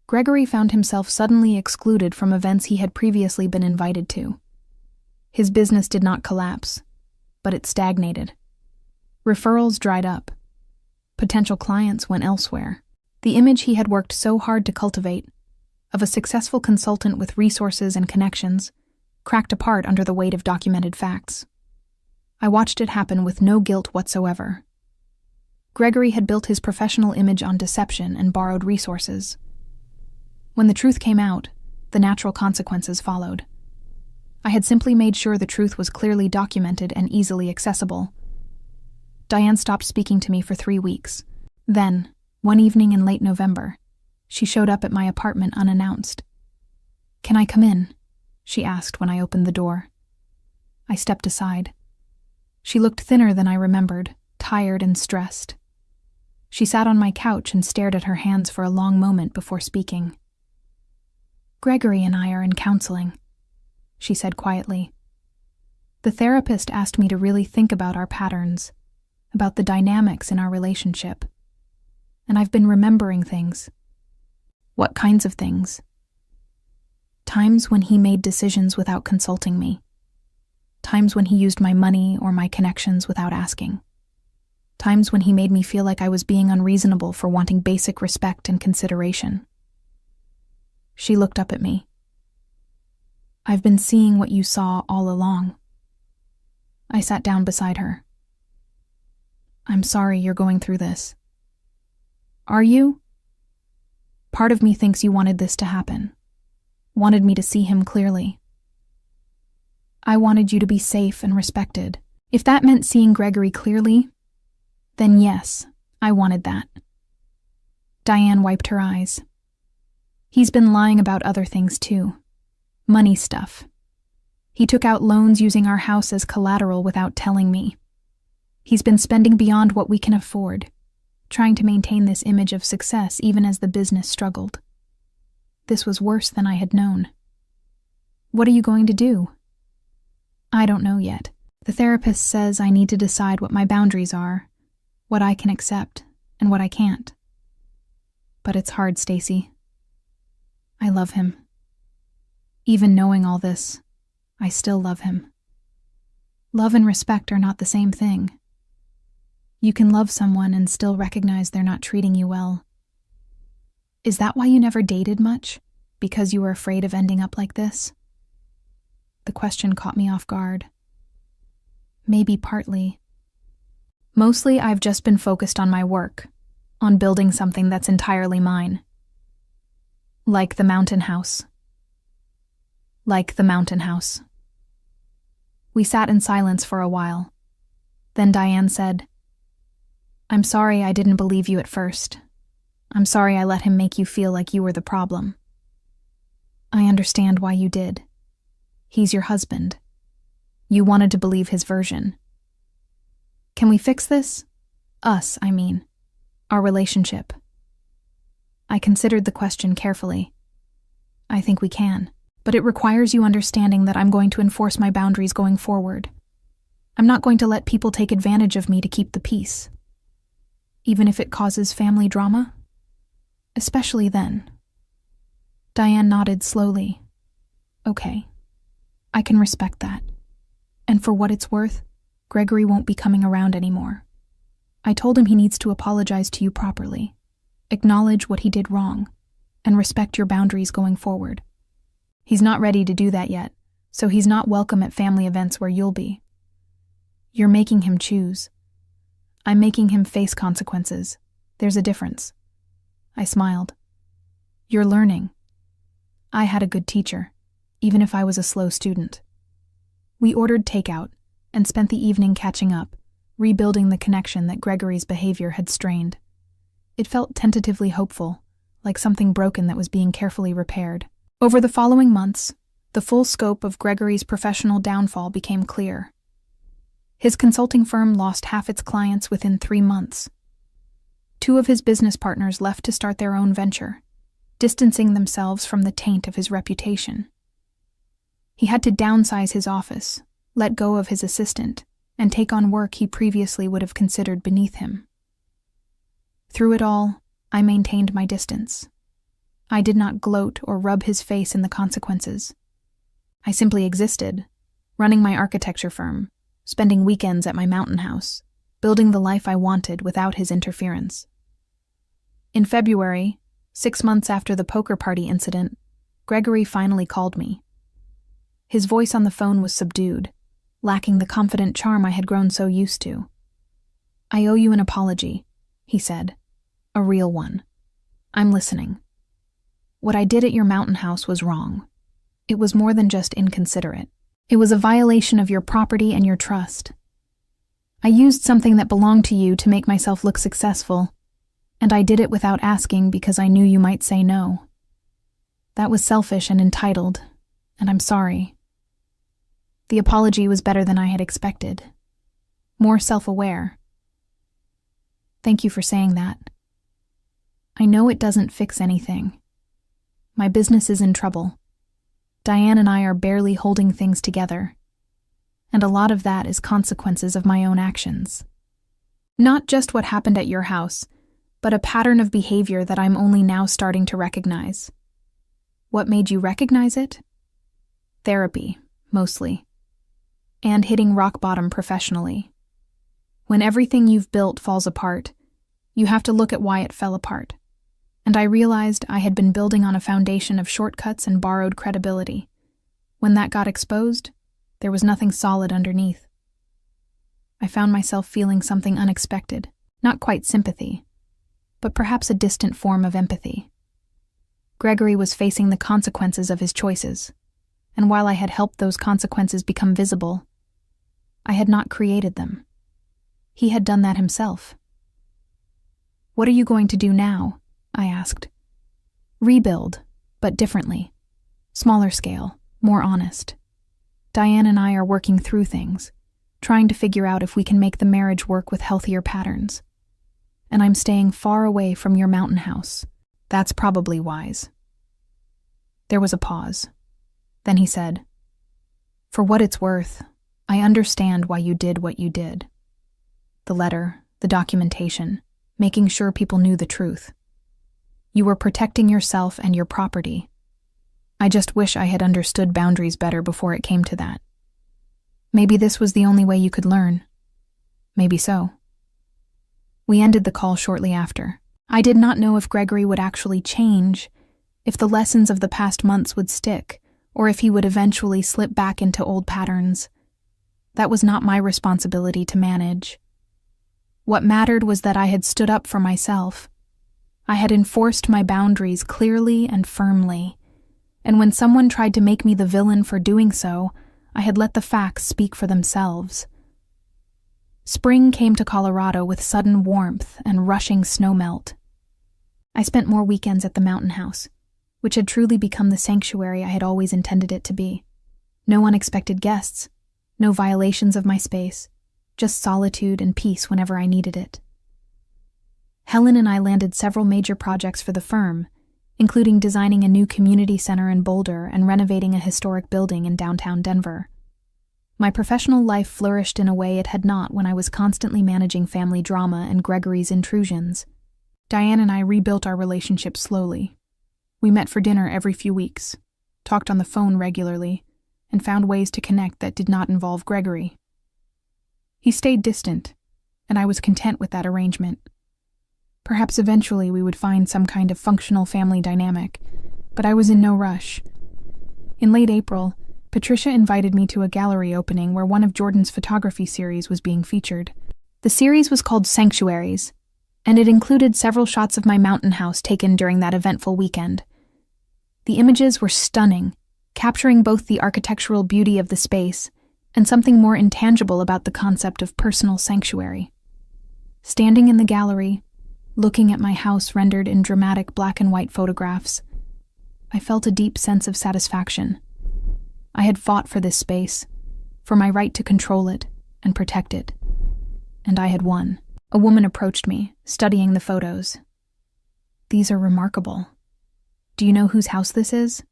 Speaker 1: Gregory found himself suddenly excluded from events he had previously been invited to. His business did not collapse, but it stagnated. Referrals dried up. Potential clients went elsewhere. The image he had worked so hard to cultivate, of a successful consultant with resources and connections, cracked apart under the weight of documented facts. I watched it happen with no guilt whatsoever. Gregory had built his professional image on deception and borrowed resources. When the truth came out, the natural consequences followed. I had simply made sure the truth was clearly documented and easily accessible. Diane stopped speaking to me for 3 weeks. Then, one evening in late November, she showed up at my apartment unannounced. "Can I come in?" she asked when I opened the door. I stepped aside. She looked thinner than I remembered, tired and stressed. She sat on my couch and stared at her hands for a long moment before speaking. "Gregory and I are in counseling," she said quietly. "The therapist asked me to really think about our patterns, about the dynamics in our relationship. And I've been remembering things." "What kinds of things?" Times when he made decisions without consulting me. Times when he used my money or my connections without asking. Times when he made me feel like I was being unreasonable for wanting basic respect and consideration. She looked up at me. I've been seeing what you saw all along. I sat down beside her. I'm sorry you're going through this. Are you? Part of me thinks you wanted this to happen. Wanted me to see him clearly. I wanted you to be safe and respected. If that meant seeing Gregory clearly, then yes, I wanted that. Diane wiped her eyes. He's been lying about other things too. Money stuff. He took out loans using our house as collateral without telling me. He's been spending beyond what we can afford, trying to maintain this image of success even as the business struggled. This was worse than I had known. What are you going to do? I don't know yet. The therapist says I need to decide what my boundaries are, what I can accept, and what I can't. But it's hard, Stacy. I love him. Even knowing all this, I still love him. Love and respect are not the same thing. You can love someone and still recognize they're not treating you well. Is that why you never dated much? Because you were afraid of ending up like this? The question caught me off guard. Maybe partly. Mostly, I've just been focused on my work, on building something that's entirely mine. Like the mountain house. Like the mountain house. We sat in silence for a while. Then Diane said, I'm sorry I didn't believe you at first. I'm sorry I let him make you feel like you were the problem. I understand why you did. He's your husband. You wanted to believe his version. Can we fix this? Us, I mean. Our relationship. I considered the question carefully. I think we can, but it requires you understanding that I'm going to enforce my boundaries going forward. I'm not going to let people take advantage of me to keep the peace. Even if it causes family drama? Especially then. Diane nodded slowly. Okay. I can respect that. And for what it's worth, Gregory won't be coming around anymore. I told him he needs to apologize to you properly, acknowledge what he did wrong, and respect your boundaries going forward. He's not ready to do that yet, so he's not welcome at family events where you'll be. You're making him choose. I'm making him face consequences. There's a difference. I smiled. You're learning. I had a good teacher, even if I was a slow student. We ordered takeout and spent the evening catching up, rebuilding the connection that Gregory's behavior had strained. It felt tentatively hopeful, like something broken that was being carefully repaired. Over the following months, the full scope of Gregory's professional downfall became clear. His consulting firm lost half its clients within 3 months. 2 of his business partners left to start their own venture, distancing themselves from the taint of his reputation. He had to downsize his office, let go of his assistant, and take on work he previously would have considered beneath him. Through it all, I maintained my distance. I did not gloat or rub his face in the consequences. I simply existed, running my architecture firm, spending weekends at my mountain house, building the life I wanted without his interference. In February, 6 months after the poker party incident, Gregory finally called me. His voice on the phone was subdued, lacking the confident charm I had grown so used to. I owe you an apology, he said. A real one. I'm listening. What I did at your mountain house was wrong. It was more than just inconsiderate. It was a violation of your property and your trust. I used something that belonged to you to make myself look successful, and I did it without asking because I knew you might say no. That was selfish and entitled, and I'm sorry. The apology was better than I had expected. More self-aware. Thank you for saying that. I know it doesn't fix anything. My business is in trouble. Diane and I are barely holding things together, and a lot of that is consequences of my own actions. Not just what happened at your house, but a pattern of behavior that I'm only now starting to recognize. What made you recognize it? Therapy, mostly. And hitting rock bottom professionally. When everything you've built falls apart, you have to look at why it fell apart. And I realized I had been building on a foundation of shortcuts and borrowed credibility. When that got exposed, there was nothing solid underneath. I found myself feeling something unexpected, not quite sympathy, but perhaps a distant form of empathy. Gregory was facing the consequences of his choices, and while I had helped those consequences become visible, I had not created them. He had done that himself. "What are you going to do now?" I asked. "Rebuild, but differently. Smaller scale, more honest. Diane and I are working through things, trying to figure out if we can make the marriage work with healthier patterns. And I'm staying far away from your mountain house. That's probably wise." There was a pause. Then he said, "For what it's worth, I understand why you did what you did. The letter, the documentation, making sure people knew the truth. You were protecting yourself and your property. I just wish I had understood boundaries better before it came to that. Maybe this was the only way you could learn. Maybe so." We ended the call shortly after. I did not know if Gregory would actually change, if the lessons of the past months would stick, or if he would eventually slip back into old patterns. That was not my responsibility to manage. What mattered was that I had stood up for myself. I had enforced my boundaries clearly and firmly, and when someone tried to make me the villain for doing so, I had let the facts speak for themselves. Spring came to Colorado with sudden warmth and rushing snowmelt. I spent more weekends at the mountain house, which had truly become the sanctuary I had always intended it to be. No unexpected guests, no violations of my space, just solitude and peace whenever I needed it. Helen and I landed several major projects for the firm, including designing a new community center in Boulder and renovating a historic building in downtown Denver. My professional life flourished in a way it had not when I was constantly managing family drama and Gregory's intrusions. Diane and I rebuilt our relationship slowly. We met for dinner every few weeks, talked on the phone regularly, and found ways to connect that did not involve Gregory. He stayed distant, and I was content with that arrangement. Perhaps eventually we would find some kind of functional family dynamic, but I was in no rush. In late April, Patricia invited me to a gallery opening where one of Jordan's photography series was being featured. The series was called Sanctuaries, and it included several shots of my mountain house taken during that eventful weekend. The images were stunning, capturing both the architectural beauty of the space and something more intangible about the concept of personal sanctuary. Standing in the gallery, looking at my house rendered in dramatic black and white photographs, I felt a deep sense of satisfaction. I had fought for this space, for my right to control it and protect it, and I had won. A woman approached me, studying the photos. "These are remarkable. Do you know whose house this is?"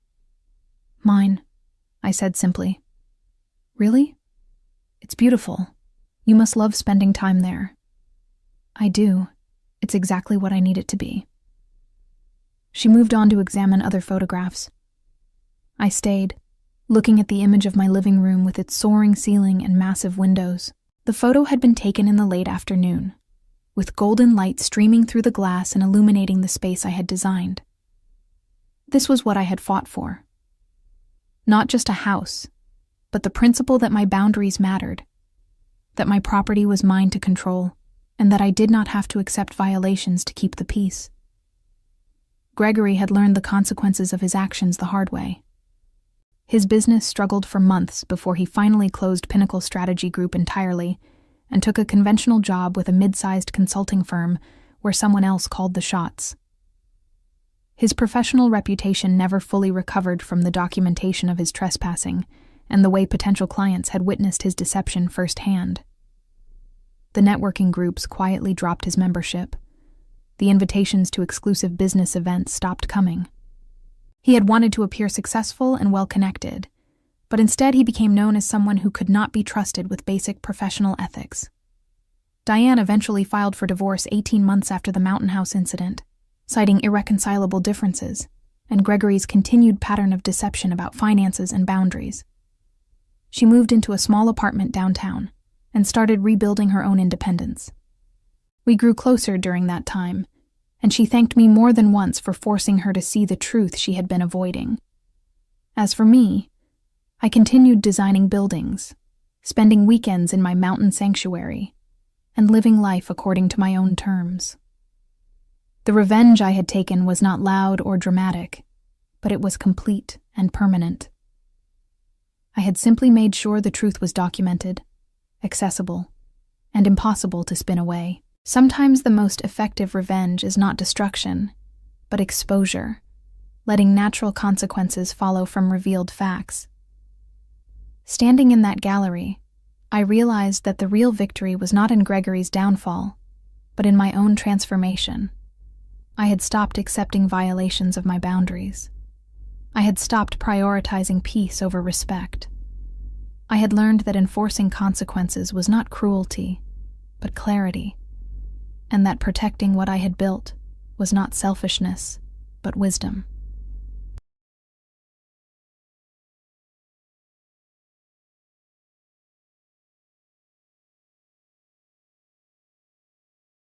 Speaker 1: "Mine," I said simply. "Really? It's beautiful. You must love spending time there." "I do. It's exactly what I need it to be." She moved on to examine other photographs. I stayed, looking at the image of my living room with its soaring ceiling and massive windows. The photo had been taken in the late afternoon, with golden light streaming through the glass and illuminating the space I had designed. This was what I had fought for. Not just a house, but the principle that my boundaries mattered, that my property was mine to control, and that I did not have to accept violations to keep the peace. Gregory had learned the consequences of his actions the hard way. His business struggled for months before he finally closed Pinnacle Strategy Group entirely and took a conventional job with a mid-sized consulting firm where someone else called the shots. His professional reputation never fully recovered from the documentation of his trespassing and the way potential clients had witnessed his deception firsthand. The networking groups quietly dropped his membership. The invitations to exclusive business events stopped coming. He had wanted to appear successful and well-connected, but instead he became known as someone who could not be trusted with basic professional ethics. Diane eventually filed for divorce 18 months after the Mountain House incident, citing irreconcilable differences, and Gregory's continued pattern of deception about finances and boundaries. She moved into a small apartment downtown and started rebuilding her own independence. We grew closer during that time, and she thanked me more than once for forcing her to see the truth she had been avoiding. As for me, I continued designing buildings, spending weekends in my mountain sanctuary, and living life according to my own terms. The revenge I had taken was not loud or dramatic, but it was complete and permanent. I had simply made sure the truth was documented, accessible, and impossible to spin away. Sometimes the most effective revenge is not destruction, but exposure, letting natural consequences follow from revealed facts. Standing in that gallery, I realized that the real victory was not in Gregory's downfall, but in my own transformation. I had stopped accepting violations of my boundaries. I had stopped prioritizing peace over respect. I had learned that enforcing consequences was not cruelty, but clarity, and that protecting what I had built was not selfishness, but wisdom.